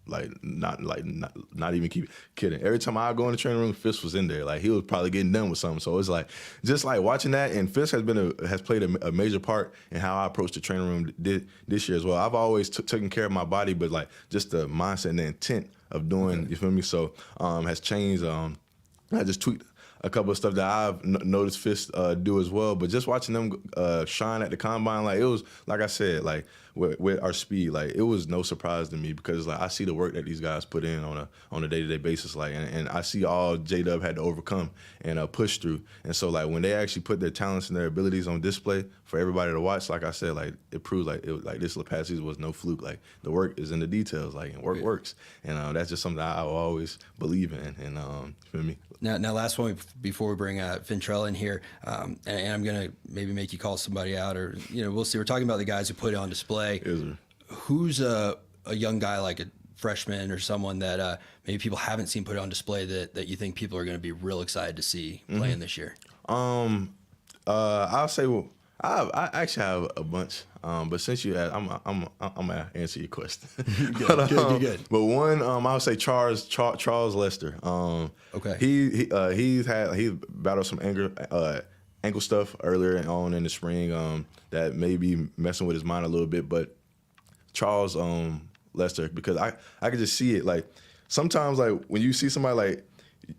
not even kidding. Every time I go in the training room, Fisk was in there. Like he was probably getting done with something. So it's like just like watching that, and Fisk has played a major part in how I approach the training room this year as well. I've always taken care of my body, but like just the mindset and the intent of doing, you feel me? So has changed. I just tweaked a couple of stuff that I've noticed Fisk do as well. But just watching them shine at the combine, like it was, like I said, like with our speed, like it was no surprise to me because like I see the work that these guys put in on a day-to-day basis, like, and I see all J-Dub had to overcome and push through. And so like when they actually put their talents and their abilities on display for everybody to watch, like I said, like it proves like this past season was no fluke. Like the work is in the details, like and work works, and that's just something I will always believe in. And you feel me? Now, last one before we bring Fentrell in here, and I'm gonna maybe make you call somebody out, or we'll see. We're talking about the guys who put it on display. Who's a young guy like a freshman or someone that maybe people haven't seen put it on display that you think people are going to be real excited to see playing this year? I'll say, well, I actually have a bunch, but since you asked, I'm gonna answer your question. Good. But one, I'll say Charles Lester. Okay. He battled some ankle stuff earlier on in the spring that may be messing with his mind a little bit. But Charles Lester, because I could just see it. Like sometimes, like when you see somebody, like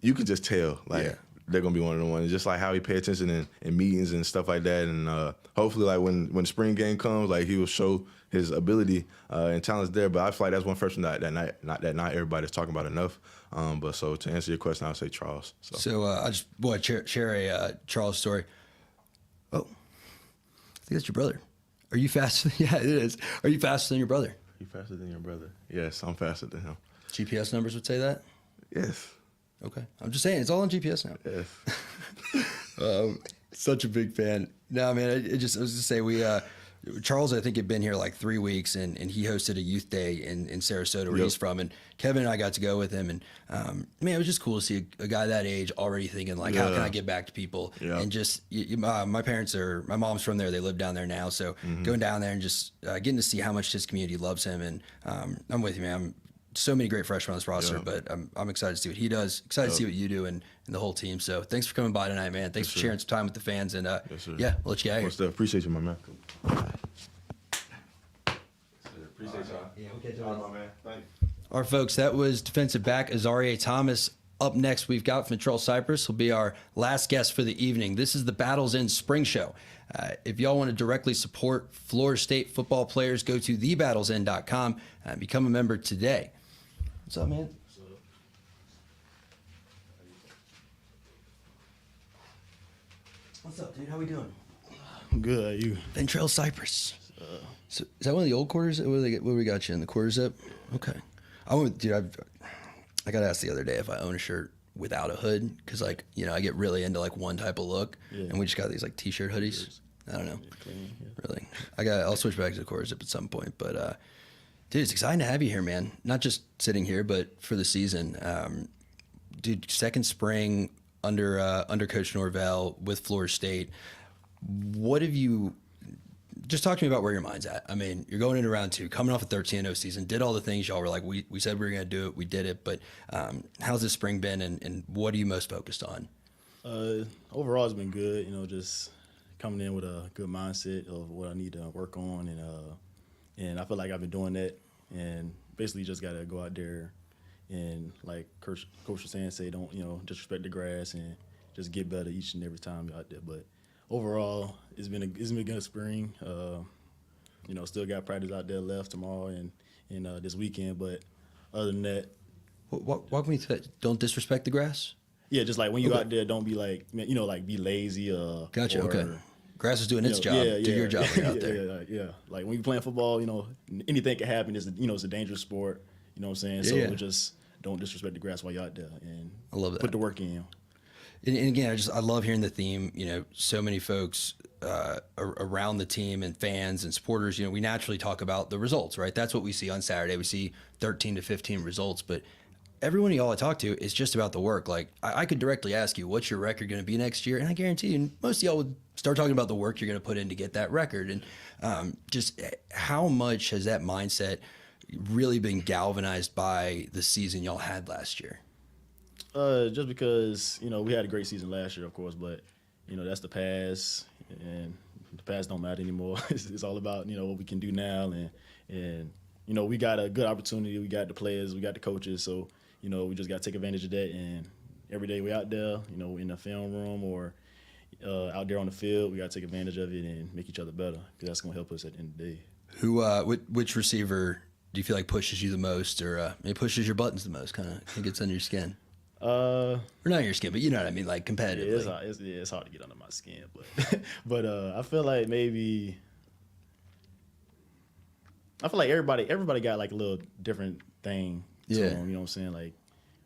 you can just tell, like. They're gonna be one of the ones, just like how he pay attention in meetings and stuff like that. And hopefully, like when the spring game comes, like he will show his ability and talents there. But I feel like that's one person that not everybody's talking about enough. But so to answer your question, I'll say Charles. So I just want to share a Charles story. Oh, I think that's your brother. Are you faster? Yeah, it is. Are you faster than your brother? You faster than your brother? Yes, I'm faster than him. GPS numbers would say that? Yes. Okay. I'm just saying, it's all on GPS now. Yes. Such a big fan. No, man, I was just say Charles, I think, had been here like 3 weeks, and he hosted a youth day in Sarasota where he's from. And Kevin and I got to go with him. And, man, it was just cool to see a guy that age already thinking, like, how can I get back to people? Yeah. And just, my mom's from there. They live down there now. So going down there and just getting to see how much his community loves him. And I'm with you, man. So many great freshmen on this roster, but I'm excited to see what he does. Excited to see what you do and the whole team. So thanks for coming by tonight, man. Thanks for sharing some time with the fans. And we'll let you get out of here. Appreciate you, my man. Appreciate y'all. Yeah, we'll catch you my man. Thanks. All right, folks, that was defensive back Azareye'h Thomas. Up next, we've got Fentrell Cypress, will be our last guest for the evening. This is the Battles End Spring Show. If y'all want to directly support Florida State football players, go to thebattlesend.com and become a member today. What's up, man? What's up, dude? How we doing? I'm good. You? Fentrell Cypress. So is that one of the old quarters? Where we got you in the quarter zip? Okay. I got asked the other day if I own a shirt without a hood because, like, I get really into like one type of look, and we just got these like t-shirt hoodies. I don't know. Really, I'll switch back to the quarter zip at some point, but. Dude, it's exciting to have you here, man. Not just sitting here, but for the season. Dude, second spring under Coach Norvell with Florida State. What have you – just talk to me about where your mind's at. I mean, you're going into round 2, coming off a 13-0 season, did all the things y'all were like, we said we were going to do it, we did it. But how's this spring been, and what are you most focused on? Overall, it's been good, just coming in with a good mindset of what I need to work on, and I feel like I've been doing that, and basically just got to go out there and, like Coach was saying, say don't, disrespect the grass and just get better each and every time you're out there. But overall, it's been a good spring. Still got practice out there left tomorrow and this weekend. But other than that, walk me through that. Don't disrespect the grass. Yeah, just like when you out there, don't be like, be lazy. Gotcha. Okay. Grass is doing its job. Do your job out there. Yeah. Like when you're playing football, anything can happen. It's a dangerous sport. You know what I'm saying? So just don't disrespect the grass while you're out there, and I love that. Put the work in. And again, I love hearing the theme. So many folks around the team and fans and supporters. We naturally talk about the results, right? That's what we see on Saturday. We see 13 to 15 results, but everyone of y'all I talk to is just about the work. Like, I could directly ask you, what's your record going to be next year? And I guarantee you, most of y'all would start talking about the work you're going to put in to get that record. And just how much has that mindset really been galvanized by the season y'all had last year? Just because, we had a great season last year, of course, but, that's the past, and the past don't matter anymore. It's all about, what we can do now. And we got a good opportunity. We got the players, we got the coaches. So, we just got to take advantage of that. And every day we out there, in the film room or out there on the field, we got to take advantage of it and make each other better, because that's going to help us at the end of the day. Which receiver do you feel like pushes you the most, or maybe pushes your buttons the most, kind of gets under your skin? Or not your skin, but you know what I mean, like competitively. Yeah, it's hard to get under my skin, but I feel like everybody got like a little different thing to them, you know what I'm saying? Like,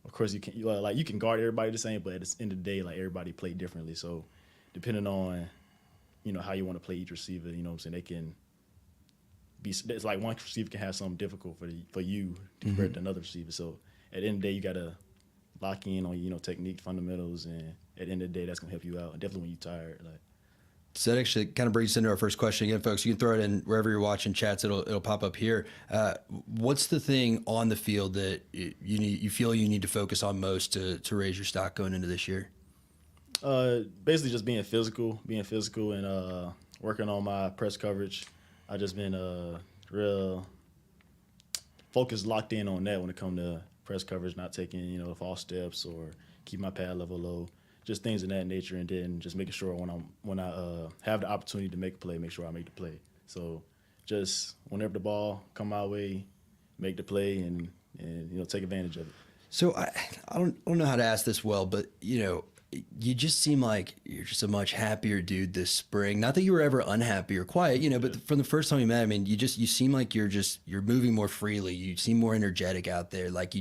of course you can guard everybody the same, but at the end of the day, like, everybody play differently. So depending on, how you want to play each receiver, you know what I'm saying, they can be, it's like one receiver can have something difficult for you compared to another receiver. So at the end of the day, you gotta lock in on, technique, fundamentals, and at the end of the day, that's gonna help you out. And definitely when you're tired, like. So that actually kind of brings us into our first question again, folks. You can throw it in wherever you're watching chats. It'll pop up here. What's the thing on the field that you feel you need to focus on most to raise your stock going into this year? Basically just being physical and working on my press coverage. I just been real focused, locked in on that when it comes to press coverage, not taking, false steps or keep my pad level low. Just things of that nature, and then just making sure when I have the opportunity to make a play, make sure I make the play. So just whenever the ball come my way, make the play and take advantage of it. So I don't know how to ask this well, but you just seem like you're just a much happier dude this spring. Not that you were ever unhappy or quiet, but from the first time we met, I mean, you seem like you're moving more freely. You seem more energetic out there. Like I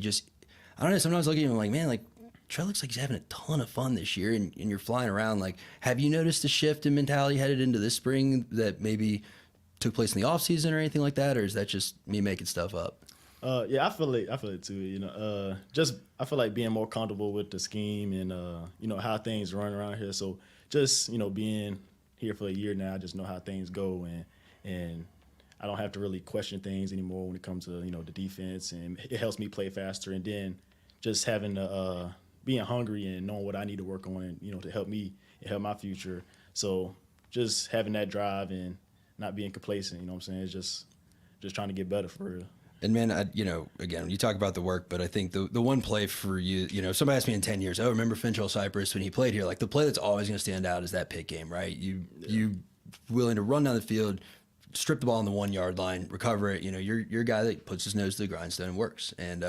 don't know. Sometimes I look at you and I'm like, man, like, Trey looks like he's having a ton of fun this year, and you're flying around. Like, have you noticed a shift in mentality headed into this spring that maybe took place in the off season or anything like that, or is that just me making stuff up? Yeah, I feel it too. Just I feel like being more comfortable with the scheme and how things run around here. So just being here for a year now, I just know how things go, and I don't have to really question things anymore when it comes to the defense, and it helps me play faster. And then just having being hungry and knowing what I need to work on, to help me and help my future. So just having that drive and not being complacent, what I'm saying, it's just trying to get better for real. And man, again, you talk about the work, but I think the one play for you, somebody asked me in 10 years, remember Fentrell Cypress when he played here? Like, the play that's always going to stand out is that pick game, right? You willing to run down the field, strip the ball on the 1 yard line, recover it. You're a guy that puts his nose to the grindstone and works. And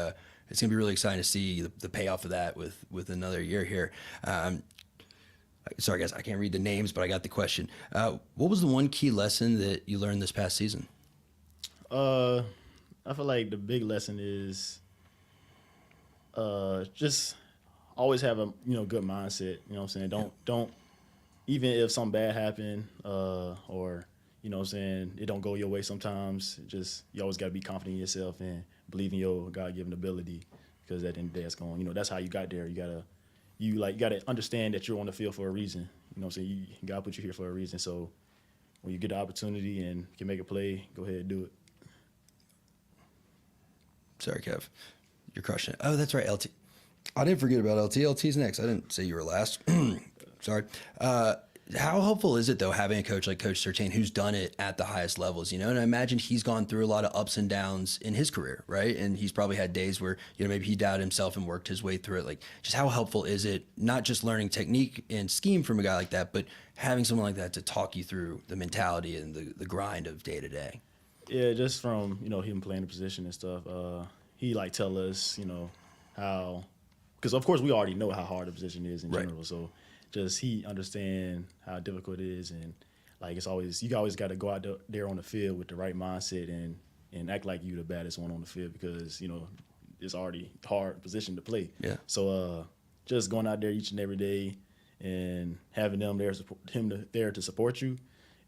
it's going to be really exciting to see the payoff of that with another year here. Sorry, guys, I can't read the names, but I got the question. What was the one key lesson that you learned this past season? I feel like the big lesson is just always have a good mindset. You know what I'm saying? Don't even if something bad happen or it don't go your way sometimes. Just you always got to be confident in yourself and believe in your God-given ability, because at the end of the day, it's going. That's how you got there. You gotta understand that you're on the field for a reason. You know what I'm saying? God put you here for a reason. So when you get the opportunity and can make a play, go ahead and do it. Sorry, Kev. You're crushing it. Oh, that's right, LT. I didn't forget about LT. LT's next. I didn't say you were last. Sorry. How helpful is it, though, having a coach like Coach Surtain who's done it at the highest levels, And I imagine he's gone through a lot of ups and downs in his career, right? And he's probably had days where, maybe he doubted himself and worked his way through it. Like, just how helpful is it, not just learning technique and scheme from a guy like that, but having someone like that to talk you through the mentality and the grind of day to day? Yeah, just from, him playing the position and stuff. He tell us, how, because of course we already know how hard the position is in general. So just he understand how difficult it is, and you always got to go out there on the field with the right mindset and act like you the baddest one on the field, because it's already a hard position to play. Yeah. So just going out there each and every day and having them there to support you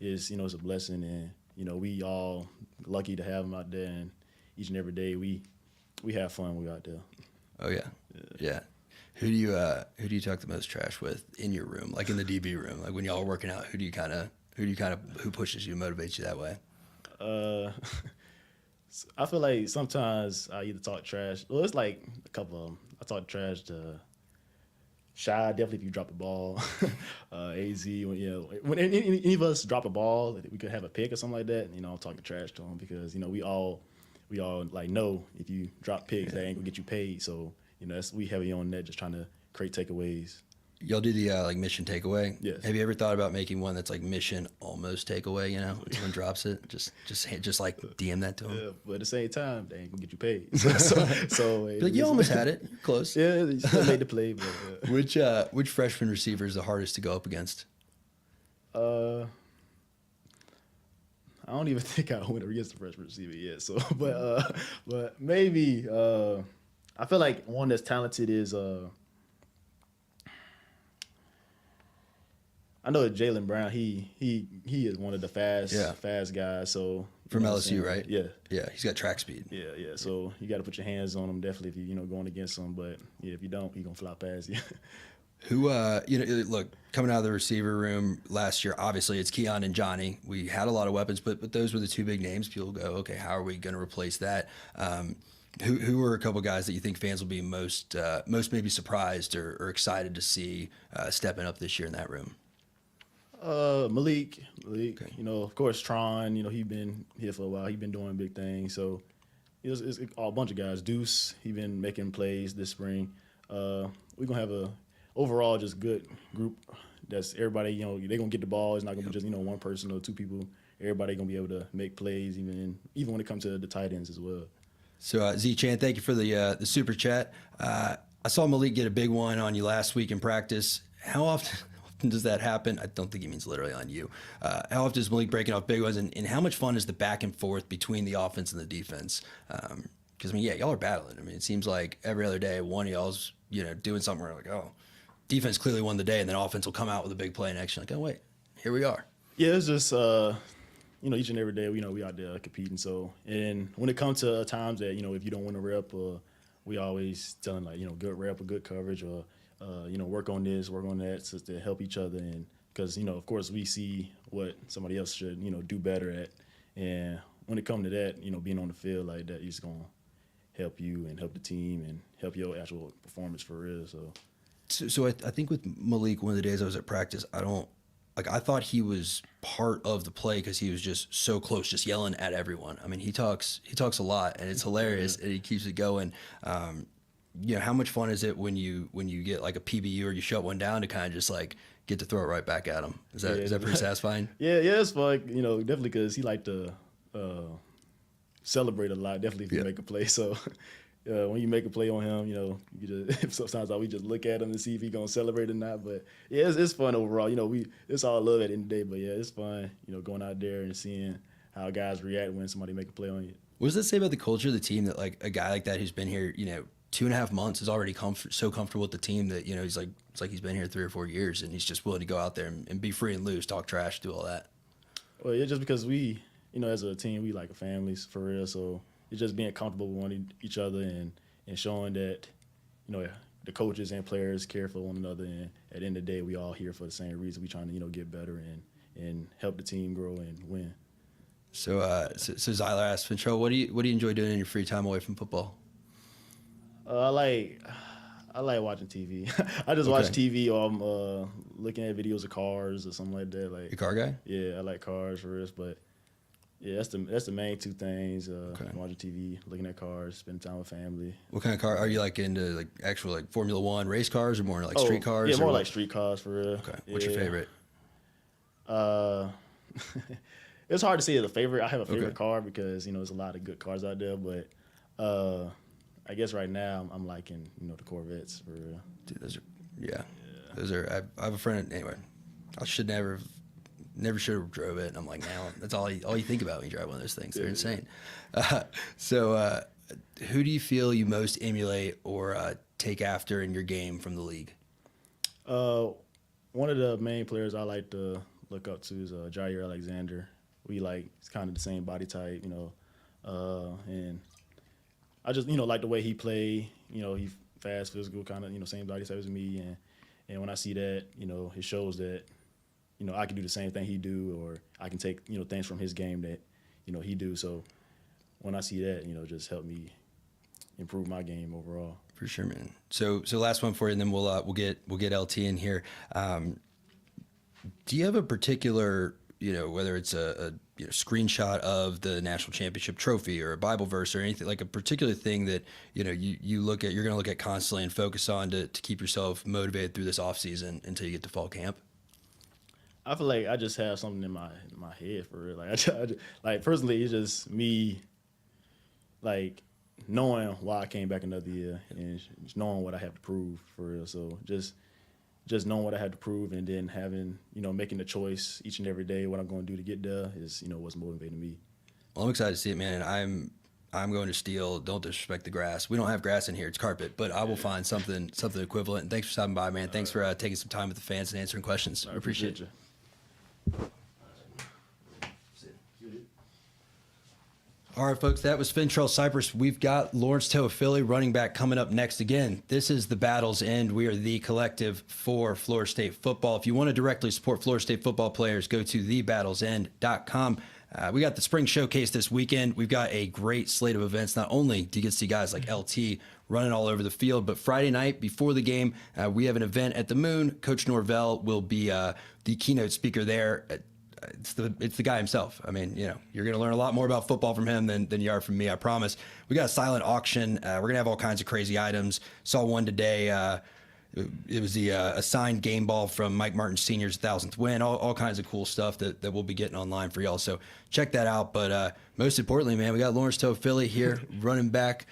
is it's a blessing, and we all lucky to have him out there, and each and every day we have fun when we're out there. Oh yeah. Who do you talk the most trash with in your room, like in the DB room, like when y'all are working out? Who pushes you, motivates you that way? I feel like sometimes I either talk trash. Well, it's like a couple of them. I talk trash to Shy, definitely if you drop the ball. AZ, when any of us drop a ball, we could have a pick or something like that. I'm talking trash to them because we all like know if you drop picks, that ain't gonna get you paid. So we heavy on that, just trying to create takeaways. Y'all do the like mission takeaway. Yes. Have you ever thought about making one that's like mission almost takeaway? When someone drops it, just like DM that to them. Yeah, but at the same time, they ain't gonna get you paid. So Be like, you almost had it. You're close. Yeah, you still made the play. But Which freshman receiver is the hardest to go up against? I don't even think I went against the freshman receiver yet. So, but maybe I feel like one that's talented is I know that Jalen Brown. He is one of the fast guys. So From LSU, right? Yeah. Yeah, he's got track speed. Yeah. So you got to put your hands on him definitely if you going against him. But yeah, if you don't, he gonna fly past you. Who, look, coming out of the receiver room last year, obviously it's Keon and Johnny. We had a lot of weapons, but those were the two big names. People go, okay, how are we going to replace that? Who were a couple guys that you think fans will be most maybe surprised or excited to see stepping up this year in that room? Malik. Okay. Of course, Tron. He been here for a while. He been doing big things. So it's a bunch of guys. Deuce. He been making plays this spring. We're gonna have a overall just good group. That's everybody. They gonna get the ball. It's not gonna be just one person or two people. Everybody gonna be able to make plays, even when it comes to the tight ends as well. So Z Chan, thank you for the super chat. I saw Malik get a big one on you last week in practice. How often does that happen? I don't think he means literally on you. How often is Malik breaking off big ones, and how much fun is the back and forth between the offense and the defense? Because y'all are battling. It seems like every other day one of y'all's doing something where like, oh, defense clearly won the day, and then offense will come out with a big play in action. Like, oh wait, here we are. Yeah, it's just each and every day we out there competing. So, and when it comes to times that if you don't win a rep, we always telling like good rep or good coverage or work on this, work on that, so to help each other. And because of course we see what somebody else should do better at, and when it comes to that, being on the field like that, it's gonna help you and help the team and help your actual performance for real. So I think with Malik, one of the days I was at practice, I thought he was part of the play because he was just so close, just yelling at everyone. He talks a lot, and it's hilarious, and he keeps it going. How much fun is it when you get like a PBU or you shut one down to kind of just like get to throw it right back at him? Is that pretty satisfying? Yeah, it's fun. Definitely because he like to celebrate a lot. Definitely if you make a play. So when you make a play on him, you just sometimes we just look at him to see if he gonna celebrate or not. But yeah, it's fun overall. It's all love at the end of the day. But yeah, it's fun. Going out there and seeing how guys react when somebody make a play on you. What does that say about the culture of the team that like a guy like that who's been here, 2.5 months is already so comfortable with the team that he's like it's like he's been here 3 or 4 years and he's just willing to go out there and be free and loose, talk trash, do all that? Well, yeah, just because we, as a team, we like a family for real. So it's just being comfortable with each other and showing that the coaches and players care for one another. And at the end of the day, we all here for the same reason. We trying to get better and help the team grow and win. So Zyler asked Fentrell, what do you enjoy doing in your free time away from football? I like watching TV. I just watch TV or I'm looking at videos of cars or something like that. Like You a car guy? Yeah, I like cars for real. But yeah, that's the main two things. Watching TV, looking at cars, spending time with family. What kind of car are you like into? Like actual like Formula One race cars or more like street cars? Yeah, more like street cars for real. Okay. What's your favorite? It's hard to say the favorite. I have a favorite car because there's a lot of good cars out there. But I guess right now I'm liking the Corvettes for real. Dude, those are those are. I have a friend. Anyway, I should never should have drove it. And I'm like, now that's all you think about when you drive one of those things. They're insane. So who do you feel you most emulate or take after in your game from the league? One of the main players I like to look up to is Jair Alexander. It's kind of the same body type, and I just like the way he play. He fast, physical, kind of, same body type as me. And when I see that, it shows that, I can do the same thing he do, or I can take, things from his game that, he do. So when I see that, just help me improve my game overall. For sure, man. So last one for you, and then we'll get LT in here. Do you have a particular, whether it's a screenshot of the national championship trophy or a Bible verse or anything, like a particular thing that you look at, you're going to look at constantly and focus on to keep yourself motivated through this off season until you get to fall camp? I feel like I just have something in my head for real. Like personally, it's just me, like knowing why I came back another year and just knowing what I have to prove for real. So just knowing what I had to prove, and then having, making the choice each and every day what I'm going to do to get there is, what's motivating me. Well, I'm excited to see it, man. And I'm going to steal. Don't disrespect the grass. We don't have grass in here; it's carpet. But I will find something equivalent. And thanks for stopping by, man. Thanks for taking some time with the fans and answering questions. I appreciate you. All right, folks, that was Fentrell, Cypress. We've got Lawrance Toafili, running back, coming up next. Again, this is the Battle's End. We are the collective for Florida State football. If you want to directly support Florida State football players, go to thebattlesend.com. We got the spring showcase this weekend. We've got a great slate of events. Not only do you get to see guys like LT running all over the field, but Friday night before the game, we have an event at the Moon. Coach Norvell will be the keynote speaker there. It's the guy himself. I mean, you're going to learn a lot more about football from him than you are from me, I promise. We got a silent auction. We're going to have all kinds of crazy items. Saw one today. It was the assigned game ball from Mike Martin Sr.'s 1,000th win. All kinds of cool stuff that we'll be getting online for y'all. So check that out. But most importantly, man, we got Lawrance Toafili here running back.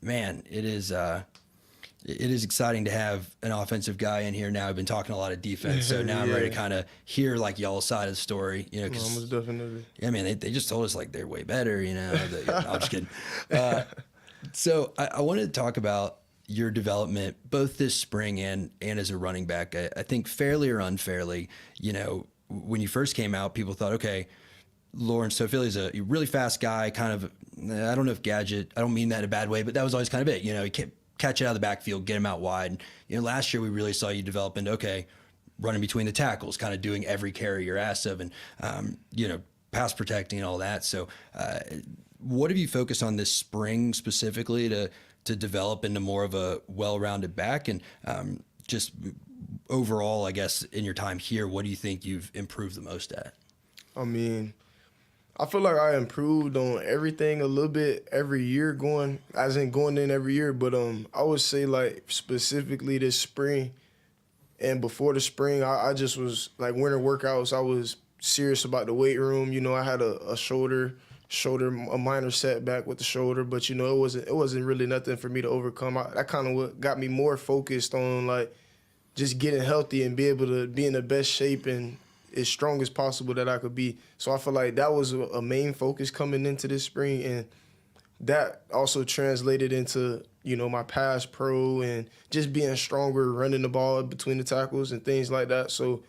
Man, it is exciting to have an offensive guy in here now. I've been talking a lot of defense, so now I'm ready to kind of hear like y'all's side of the story. Almost definitely. Yeah, man, they just told us like they're way better. No, I'm just kidding. So I wanted to talk about your development both this spring and as a running back. I think fairly or unfairly, when you first came out, people thought, okay, Lawrance Toafili is a really fast guy, kind of, I don't know if gadget, I don't mean that in a bad way, but that was always kind of it. He can't catch it out of the backfield, get him out wide. And, last year we really saw you develop into, okay, running between the tackles, kind of doing every carry you're asked of, and, pass protecting and all that. So what have you focused on this spring specifically to develop into more of a well-rounded back? And just overall, I guess, in your time here, what do you think you've improved the most at? I mean, I feel like I improved on everything a little bit every year, going in every year. But I would say, like, specifically this spring and before the spring, I just was, like, winter workouts, I was serious about the weight room. I had a a minor setback with the shoulder, but, it wasn't really nothing for me to overcome. That kind of what got me more focused on, like, just getting healthy and be able to be in the best shape and as strong as possible that I could be. So I feel like that was a main focus coming into this spring, and that also translated into, my pass pro and just being stronger, running the ball between the tackles and things like that. So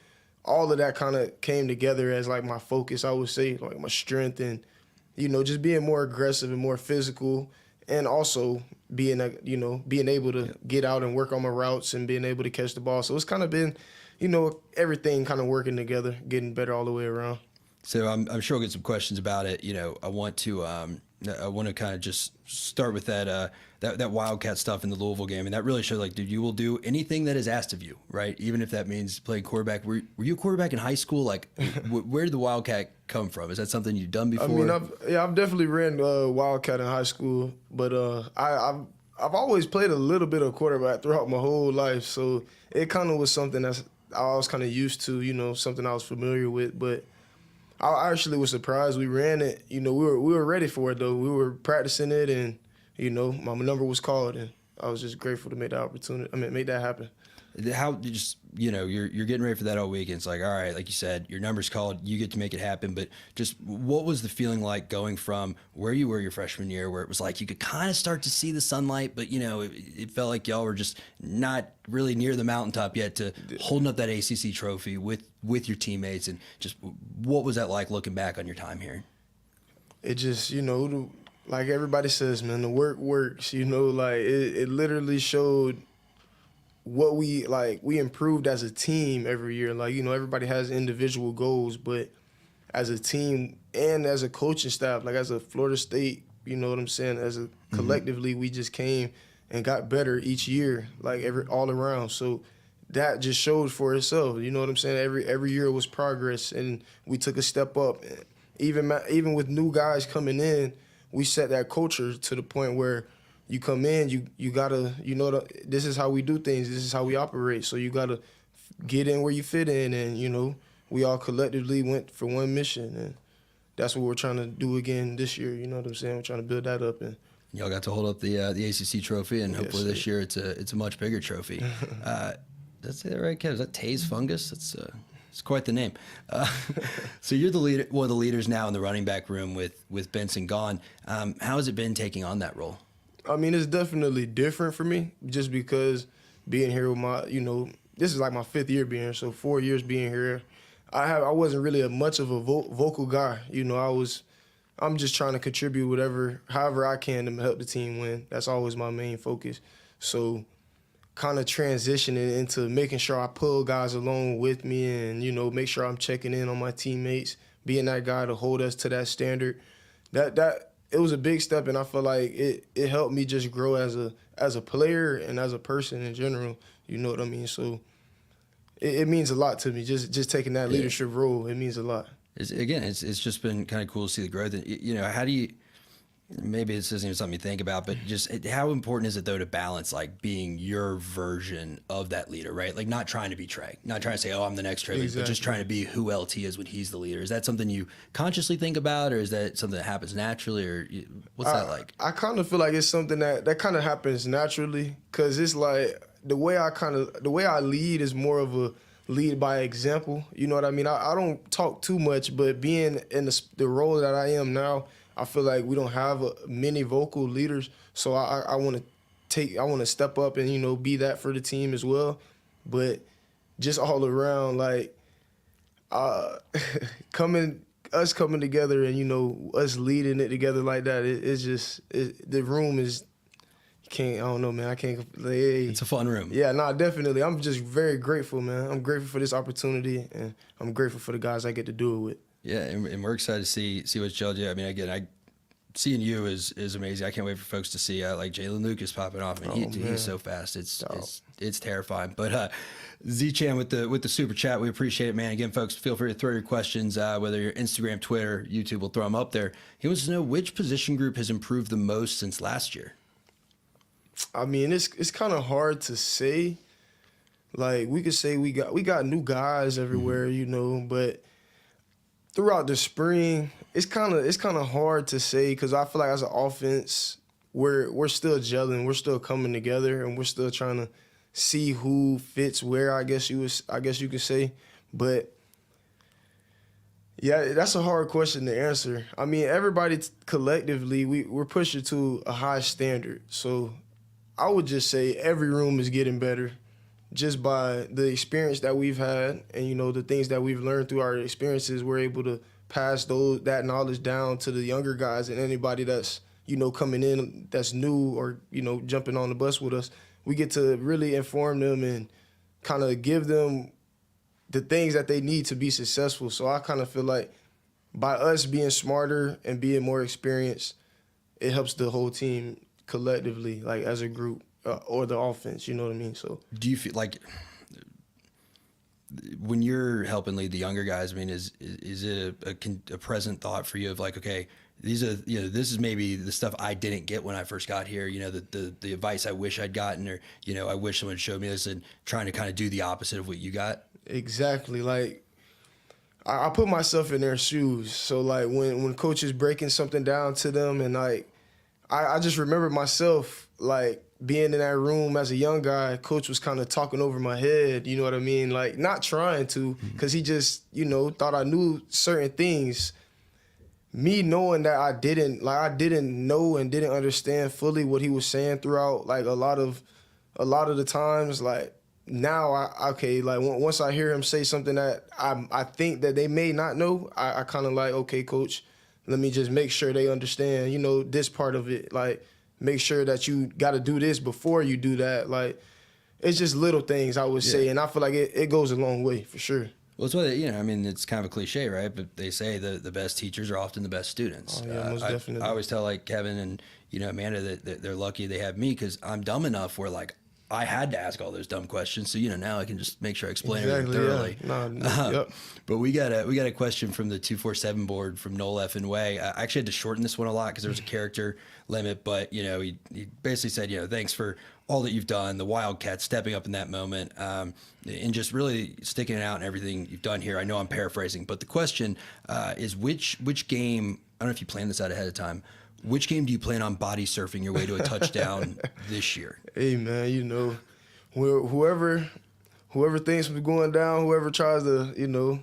all of that kind of came together as, like, my focus, I would say, like my strength and, just being more aggressive and more physical, and also being able to get out and work on my routes and being able to catch the ball. So it's kind of been, everything kind of working together, getting better all the way around. So I'm sure we'll get some questions about it. I want to kind of just start with that Wildcat stuff in the Louisville game, and that really showed, like, dude, you will do anything that is asked of you, right? Even if that means playing quarterback. Were you a quarterback in high school? Like, where did the Wildcat come from? Is that something you've done before? I mean, I've definitely ran Wildcat in high school, but I've always played a little bit of quarterback throughout my whole life, so it kind of was something that I was kind of used to, something I was familiar with. But I actually was surprised we ran it. We were ready for it, though. We were practicing it, and, my number was called, and I was just grateful to make that happen. How just you're getting ready for that all week, and it's like, all right, like you said, your number's called, you get to make it happen. But just what was the feeling like going from where you were your freshman year, where it was like you could kind of start to see the sunlight, but it felt like y'all were just not really near the mountaintop yet, to holding up that ACC trophy with your teammates, and just what was that like looking back on your time here? It just like everybody says, man, the work works. You know, like it literally showed what we improved as a team every year. Like, you know, everybody has individual goals, but as a team and as a coaching staff, like as a Florida State, you know what I'm saying, as a collectively, we just came and got better each year, like all around. So that just showed for itself. You know what I'm saying? Every year was progress, and we took a step up. Even with new guys coming in, we set that culture to the point where you come in, you gotta, you know, this is how we do things, this is how we operate. So you gotta get in where you fit in, and you know, we all collectively went for one mission, and that's what we're trying to do again this year. You know what I'm saying? We're trying to build that up, and y'all got to hold up the ACC trophy, and hopefully this year it's a much bigger trophy. Did I say that right, Kev? Is that Taze Fungus? It's quite the name. So you're the leader, one of the leaders now in the running back room with Benson gone. How has it been taking on that role? I mean, it's definitely different for me, just because being here with my, you know, this is like my 5th year being here, so 4 years being here. I wasn't really much of a vocal guy. You know, I'm just trying to contribute however I can to help the team win. That's always my main focus. So kind of transitioning into making sure I pull guys along with me and, you know, make sure I'm checking in on my teammates, being that guy to hold us to that standard. That it was a big step, and I feel like it helped me just grow as a player and as a person in general. You know what I mean? So it means a lot to me, just taking that leadership role. It means a lot. It's just been kind of cool to see the growth. You know, how do you, maybe this isn't even something you think about, but just how important is it though to balance like being your version of that leader, right? Like not trying to be Trey, not trying to say, oh, I'm the next Trey, but just trying to be who LT is when he's the leader. Is that something you consciously think about, or is that something that happens naturally, or what's that like? I kind of feel like it's something that kind of happens naturally, because it's like the way I lead is more of a lead by example. You know what I mean? I don't talk too much, but being in the role that I am now, I feel like we don't have many vocal leaders. So I want to step up and, you know, be that for the team as well. But just all around, like coming together and, you know, us leading it together like that, the room is. I don't know, man. I can't. Like, hey. It's a fun room. Yeah, no, definitely. I'm just very grateful, man. I'm grateful for this opportunity, and I'm grateful for the guys I get to do it with. Yeah, and we're excited to see what's gelled you. I mean, again, seeing you is amazing. I can't wait for folks to see like Jalen Lucas popping off. I mean, he's so fast. It's terrifying. But Z-Chan with the super chat, we appreciate it, man. Again, folks, feel free to throw your questions, whether you're Instagram, Twitter, YouTube, we'll throw them up there. He wants to know which position group has improved the most since last year. I mean, it's kind of hard to say. Like, we could say we got new guys everywhere, you know, but throughout the spring, it's kind of hard to say, because I feel like as an offense, we're still gelling, we're still coming together, and we're still trying to see who fits where. I guess you could say, but yeah, that's a hard question to answer. I mean, everybody collectively, we're pushing to a high standard, so I would just say every room is getting better, just by the experience that we've had, and, you know, the things that we've learned through our experiences. We're able to pass that knowledge down to the younger guys, and anybody that's, you know, coming in that's new or, you know, jumping on the bus with us. We get to really inform them and kind of give them the things that they need to be successful. So I kind of feel like by us being smarter and being more experienced, it helps the whole team collectively, like as a group, or the offense, you know what I mean? So do you feel like when you're helping lead the younger guys, I mean, is it a present thought for you of like, okay, these are, you know, this is maybe the stuff I didn't get when I first got here, you know, the advice I wish I'd gotten, or, you know, I wish someone showed me this, and trying to kind of do the opposite of what you got? Exactly. Like, I put myself in their shoes. So like when coach is breaking something down to them, and like, I just remember myself, like, being in that room as a young guy, coach was kind of talking over my head, you know what I mean? Like, not trying to, because he just, you know, thought I knew certain things. Me knowing that I didn't know and didn't understand fully what he was saying throughout, like, a lot of the times, like, now, once I hear him say something that I think that they may not know, I kind of like, okay, coach, let me just make sure they understand, you know, this part of it. Like, make sure that you got to do this before you do that. Like, it's just little things, I would say, and I feel like it goes a long way for sure. Well, it's what I mean, it's kind of a cliche, right? But they say the best teachers are often the best students. Oh, yeah, most definitely. I always tell like Kevin and Amanda that they're lucky they have me because I'm dumb enough where like I had to ask all those dumb questions. So now I can just make sure I explain everything thoroughly. Yeah. Yep. But we got a question from the 247 board from Noel F and Way. I actually had to shorten this one a lot because there was a character limit. But he basically said thanks for all that you've done, the Wildcats stepping up in that moment, and just really sticking it out in everything you've done here. I know I'm paraphrasing, but the question is which game, I don't know if you planned this out ahead of time, which game do you plan on body surfing your way to a touchdown this year? Hey, man, whoever thinks we're going down, whoever tries to,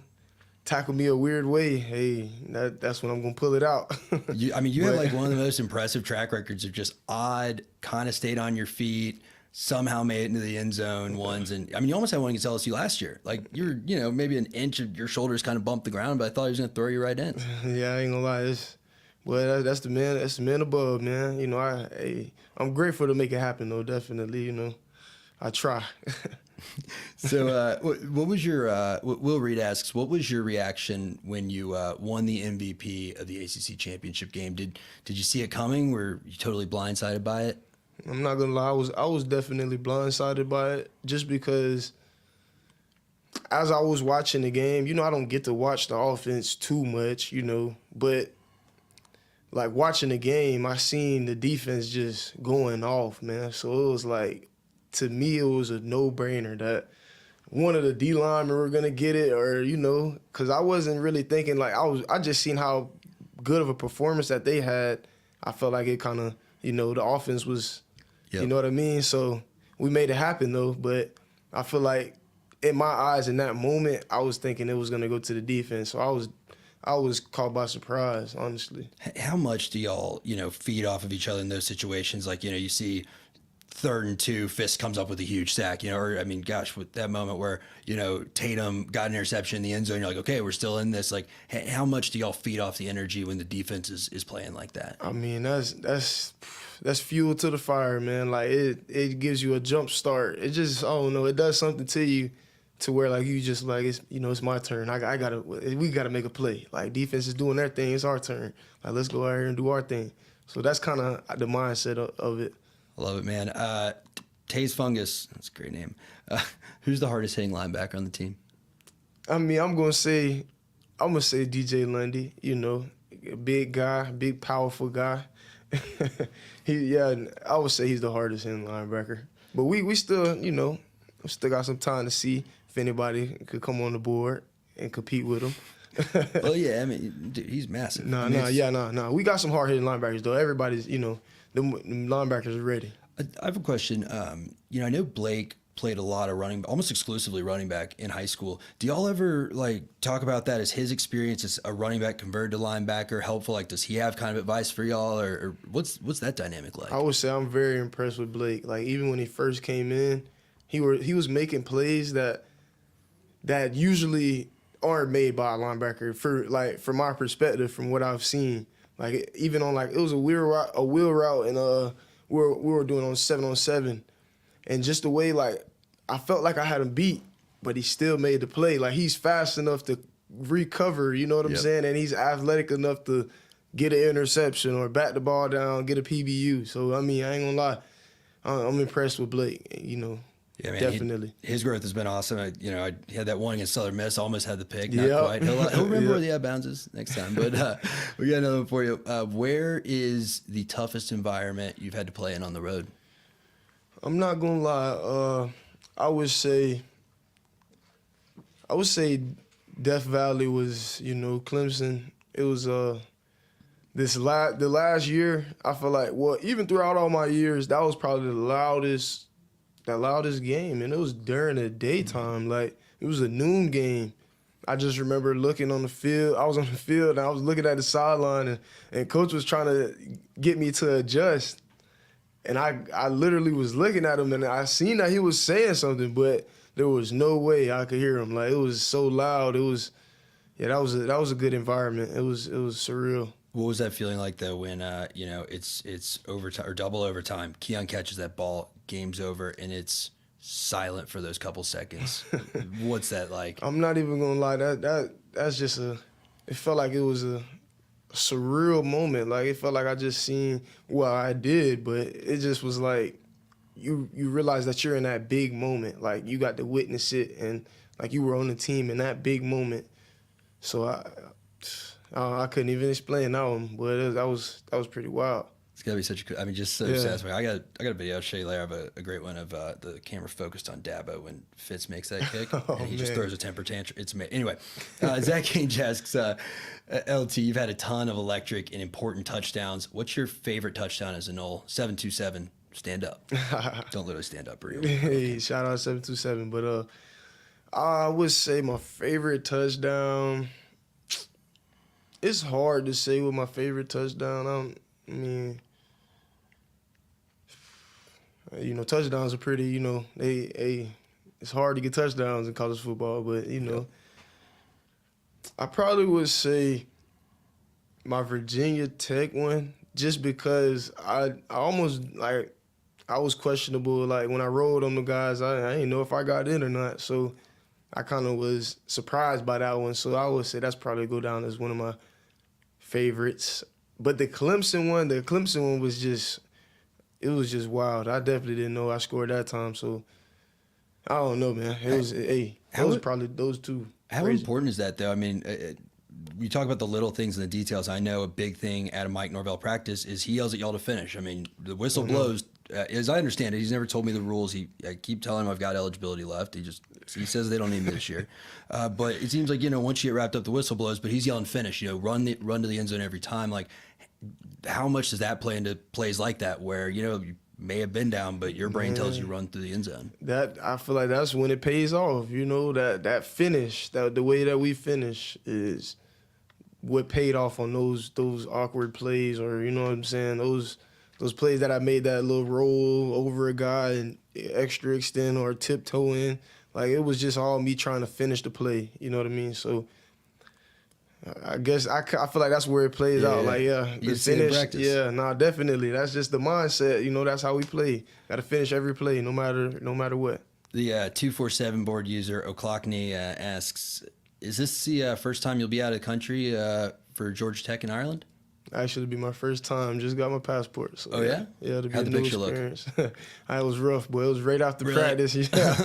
tackle me a weird way, hey, that's when I'm going to pull it out. You have like one of the most impressive track records of just odd, kind of stayed on your feet, somehow made it into the end zone ones. And you almost had one against LSU last year. Like you're, maybe an inch of your shoulders kind of bumped the ground, but I thought he was going to throw you right in. Yeah, I ain't going to lie. Well, that's the man. That's the man above, man. I'm grateful to make it happen, though. Definitely, I try. So, what was your? Will Reed asks, what was your reaction when you won the MVP of the ACC championship game? Did you see it coming? Were you totally blindsided by it? I'm not gonna lie. I was definitely blindsided by it, just because as I was watching the game, I don't get to watch the offense too much, but. Like, watching the game, I seen the defense just going off, man. So it was like, to me, it was a no-brainer that one of the D linemen were going to get it or, because I wasn't really thinking, like, I just seen how good of a performance that they had. I felt like it kind of, the offense was, you know what I mean? So we made it happen, though. But I feel like, in my eyes, in that moment, I was thinking it was going to go to the defense. So I was caught by surprise, honestly. How much do y'all, feed off of each other in those situations? Like, you see 3rd and 2, Fisk comes up with a huge sack, with that moment where, Tatum got an interception in the end zone, you're like, okay, we're still in this. Like, how much do y'all feed off the energy when the defense is playing like that? That's fuel to the fire, man. Like, it gives you a jump start. It just, I don't know, it does something to you. To where like you just like it's my turn. We gotta make a play. Like defense is doing their thing, it's our turn. Like let's go out here and do our thing. So that's kind of the mindset of it. I love it, man. Taze Fungus, that's a great name. Who's the hardest hitting linebacker on the team? I'm gonna say DJ Lundy. A big guy, big powerful guy. I would say he's the hardest hitting linebacker. But we still we still got some time to see if anybody could come on the board and compete with him. Well, yeah, dude, he's massive. No. We got some hard-hitting linebackers, though. Everybody's, the linebackers are ready. I have a question. I know Blake played a lot of almost exclusively running back in high school. Do y'all ever, talk about that as his experience as a running back converted to linebacker helpful? Like, does he have kind of advice for y'all, or what's that dynamic like? I would say I'm very impressed with Blake. Like, even when he first came in, he was making plays that usually aren't made by a linebacker from my perspective, from what I've seen. Like even on it was a wheel route and we were doing on 7-on-7, and just the way I felt like I had him beat, but he still made the play. Like he's fast enough to recover, you know what I'm saying, and he's athletic enough to get an interception or bat the ball down, get a PBU. So I ain't gonna lie, I'm impressed with Blake. Yeah, man, definitely. His growth has been awesome. I had that one against Southern Miss. Almost had the pick. Not quite. He'll remember where the out bounds is next time. But we got another one for you. Where is the toughest environment you've had to play in on the road? I'm not gonna lie. I would say Death Valley was, Clemson. It was the last year. I feel like even throughout all my years, that was probably the loudest game, and it was during the daytime. Like it was a noon game. I just remember looking on the field. I was on the field and I was looking at the sideline, and coach was trying to get me to adjust. And I literally was looking at him, and I seen that he was saying something, but there was no way I could hear him. Like it was so loud. It was that was a good environment. It was surreal. What was that feeling like though when you know it's overtime or double overtime? Keon catches that ball, game's over, and it's silent for those couple seconds. What's that like? I'm not even gonna lie. That's just it felt like it was a surreal moment. Like it felt like I just seen what I did, but it just was like you realize that you're in that big moment. Like you got to witness it, and like you were on the team in that big moment. So I couldn't even explain that one, but that was pretty wild. It's gotta be such a, I mean, just so satisfying. I got a video I'll show you later. I have a great one of the camera focused on Dabo when Fitz makes that kick, and he just throws a temper tantrum. It's amazing. Anyway, Zach Gage asks, LT, you've had a ton of electric and important touchdowns. What's your favorite touchdown as a Knoll? 727, stand up. Don't literally stand up, real. Hey, shout out 727. But I would say my favorite touchdown. It's hard to say what my favorite touchdown. I mean, you know, touchdowns are pretty, you know, it's hard to get touchdowns in college football, but, you know, I probably would say my Virginia Tech one, just because I almost, like, I was questionable. Like, when I rolled on the guys, I didn't know if I got in or not, so I kind of was surprised by that one. So I would say that's probably go down as one of my favorites. But the Clemson one was just, it was just wild. I definitely didn't know I scored that time. So I don't know, man. It was probably those two. How important is that, though? I mean, you talk about the little things and the details. I know a big thing at a Mike Norvell practice is he yells at y'all to finish. I mean, the whistle blows. As I understand it, he's never told me the rules. I keep telling him I've got eligibility left. He says they don't need me this year. But it seems like, you know, once you get wrapped up, the whistle blows. But he's yelling finish. You know, run to the end zone every time. Like, how much does that play into plays like that where, you know, you may have been down, but your brain tells you run through the end zone? That, I feel like that's when it pays off. You know, that finish, the way that we finish is what paid off on those awkward plays, or, you know what I'm saying, those plays that I made that little roll over a guy and extra extend or tiptoe in. Like, it was just all me trying to finish the play. You know what I mean? So I guess I feel like that's where it plays out. Like, you the finish. Yeah, nah, definitely. That's just the mindset. You know, that's how we play. Got to finish every play, no matter what. The 247 board user O'Clockney asks, is this the first time you'll be out of the country for Georgia Tech in Ireland? Actually, it'll be my first time. Just got my passport. So, oh, yeah? Yeah, it'll be How'd a the new picture experience. It was rough, boy. It was right after Really? practice. Yeah.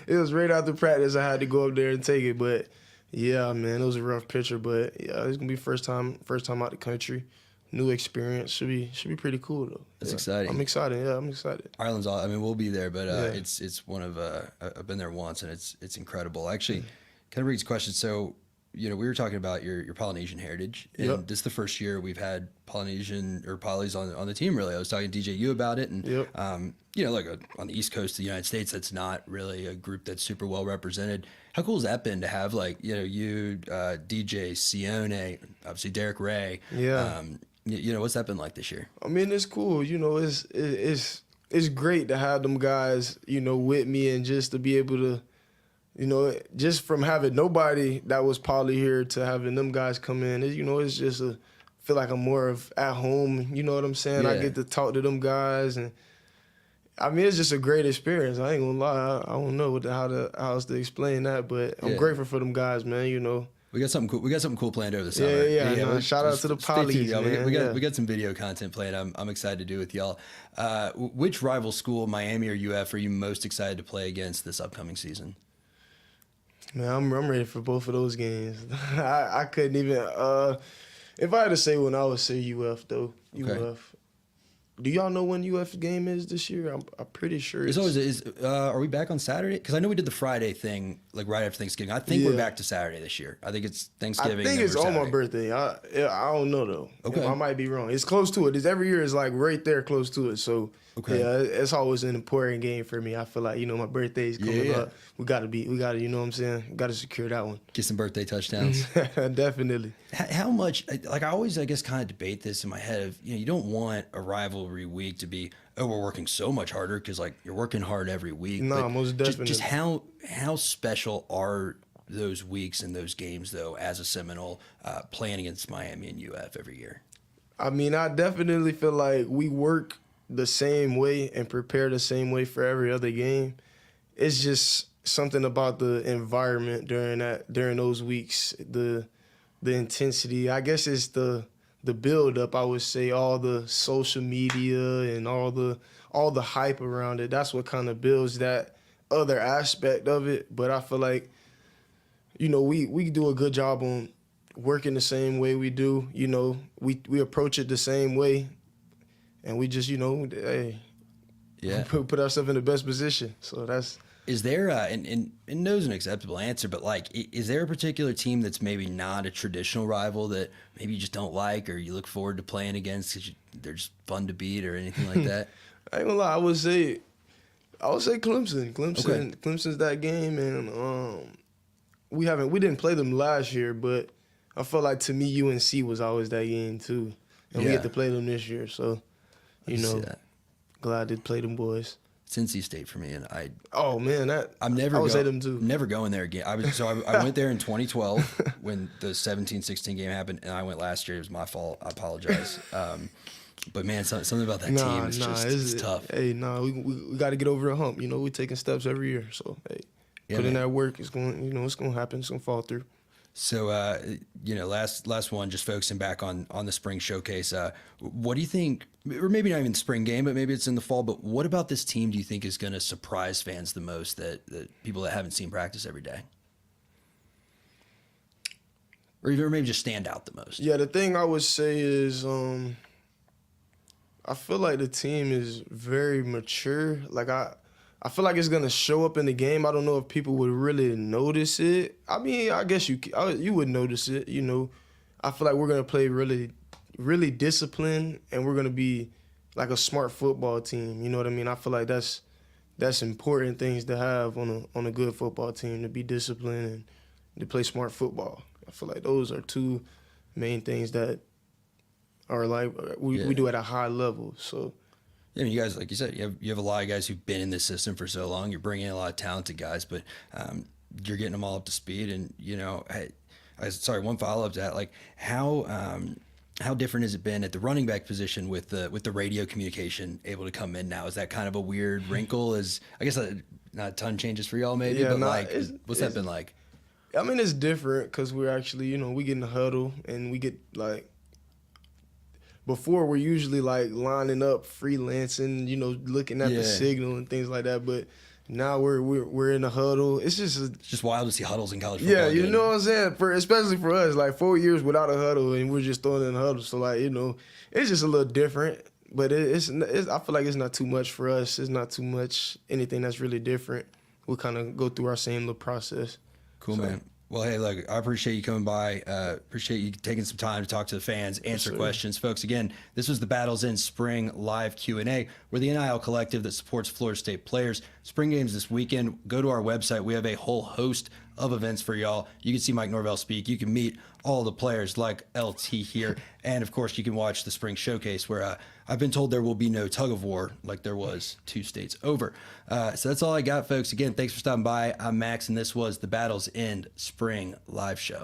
It was right after practice. I had to go up there and take it. But, yeah, man, it was a rough picture. But, yeah, it's going to be first time out the country. New experience. Should be pretty cool, though. That's exciting. I'm excited. Yeah, I'm excited. Ireland's all, I mean, we'll be there, but it's one of, I've been there once, and it's incredible. Actually, kind of reads question. So, you know, we were talking about your Polynesian heritage, and this is the first year we've had Polynesian or Polys on the team, really. I was talking to DJU about it, and, you know, like on the East Coast of the United States, that's not really a group that's super well represented. How cool has that been to have, like, you know, you, DJ, Sione, obviously Derek Ray. Yeah. You know, what's that been like this year? I mean, it's cool. You know, it's great to have them guys, you know, with me, and just to be able to, you know, just from having nobody that was poly here to having them guys come in, you know, it's just feel like I'm more of at home. You know what I'm saying? Yeah. I get to talk to them guys, and I mean, it's just a great experience. I ain't gonna lie. I don't know how else to explain that, but I'm grateful for them guys, man. You know. We got something cool. We got something cool planned over the summer. Yeah. Shout out to the Polys, man. We got some video content planned. I'm excited to do with y'all. Which rival school, Miami or UF, are you most excited to play against this upcoming season? Man, I'm ready for both of those games. I couldn't even. If I had to say one, I would say UF though. Okay. UF. Do y'all know when UF game is this year? I'm pretty sure It's always are we back on Saturday? Because I know we did the Friday thing like right after Thanksgiving. I think we're back to Saturday this year. I think it's Thanksgiving. I think it's on my Saturday. birthday. I don't know though. Okay. I might be wrong. It's close to it. It's every year is like right there close to it. So yeah, it's always an important game for me. I feel like, you know, my birthday's coming up. We gotta, you know what I'm saying? Gotta secure that one. Get some birthday touchdowns. Definitely. How much, like, I always, I guess, kind of debate this in my head of, you know, you don't want a rivalry week to be, oh, we're working so much harder, because, like, you're working hard every week. No, most definitely. Just how special are those weeks and those games, though, as a Seminole, playing against Miami and UF every year? I mean, I definitely feel like we work the same way and prepare the same way for every other game. It's just something about the environment during those weeks, the intensity. I guess it's the build up. I would say all the social media and all the hype around it. That's what kind of builds that other aspect of it. But I feel like, you know, we do a good job on working the same way we do. You know, we approach it the same way, and we just, you know, hey, Yeah. put ourselves in the best position. So that's. Is there, and knows an acceptable answer, but like, is there a particular team that's maybe not a traditional rival that maybe you just don't like or you look forward to playing against because they're just fun to beat or anything like that? I ain't gonna lie. I would say Clemson. Okay. Clemson's that game, and we didn't play them last year, but I felt like to me UNC was always that game too, and we Yeah. get to play them this year. So, you I see know, that. glad I did play them boys. It's NC State for me, and Oh man, I'm never I would say them too. never going there again. I went there in 2012 when the 17-16 game happened, and I went last year. It was my fault. I apologize. But man, something about that team is just it's tough. Hey, we got to get over the hump. You know, we're taking steps every year. So hey, put in man. that work. It's going. You know, it's going to happen. It's going to fall through. So, you know, last one, just focusing back on the spring showcase. What do you think, or maybe not even the spring game, but maybe it's in the fall, but what about this team do you think is going to surprise fans the most, that people that haven't seen practice every day? Or even maybe just stand out the most? Yeah, the thing I would say is I feel like the team is very mature. Like I feel like it's gonna show up in the game. I don't know if people would really notice it. I mean, I guess you would notice it. You know, I feel like we're gonna play really, really disciplined, and we're gonna be like a smart football team. You know what I mean? I feel like that's important things to have on a good football team, to be disciplined and to play smart football. I feel like those are two main things that are like we do at a high level. So. I mean, you guys, like you said, you have a lot of guys who've been in this system for so long. You're bringing in a lot of talented guys, but you're getting them all up to speed. And you know, sorry, one follow up to that, like how different has it been at the running back position with the radio communication able to come in now? Is that kind of a weird wrinkle? I guess not a ton changes for y'all maybe, but like, what's that been like? I mean, it's different because we're actually, you know, we get in the huddle and we get like. Before, we're usually like lining up, freelancing, you know, looking at the signal and things like that. But now we're in the huddle. It's just wild to see huddles in college football. Yeah, you know what I'm saying? Especially for us, like 4 years without a huddle, and we're just throwing in the huddle. So like, you know, it's just a little different. But it's I feel like it's not too much for us. It's not too much anything that's really different. We kind of go through our same little process. Cool, man. Well, hey, look, I appreciate you coming by. Appreciate you taking some time to talk to the fans, answer questions. Folks, again, this was the Battles in Spring live Q&A. We're the NIL collective that supports Florida State players. Spring games this weekend. Go to our website. We have a whole host of events for y'all. You can see Mike Norvell speak. You can meet all the players like LT here. And, of course, you can watch the Spring Showcase where I've been told there will be no tug of war like there was 2 states over. So that's all I got, folks. Again, thanks for stopping by. I'm Max, and this was the Battles in Spring live show.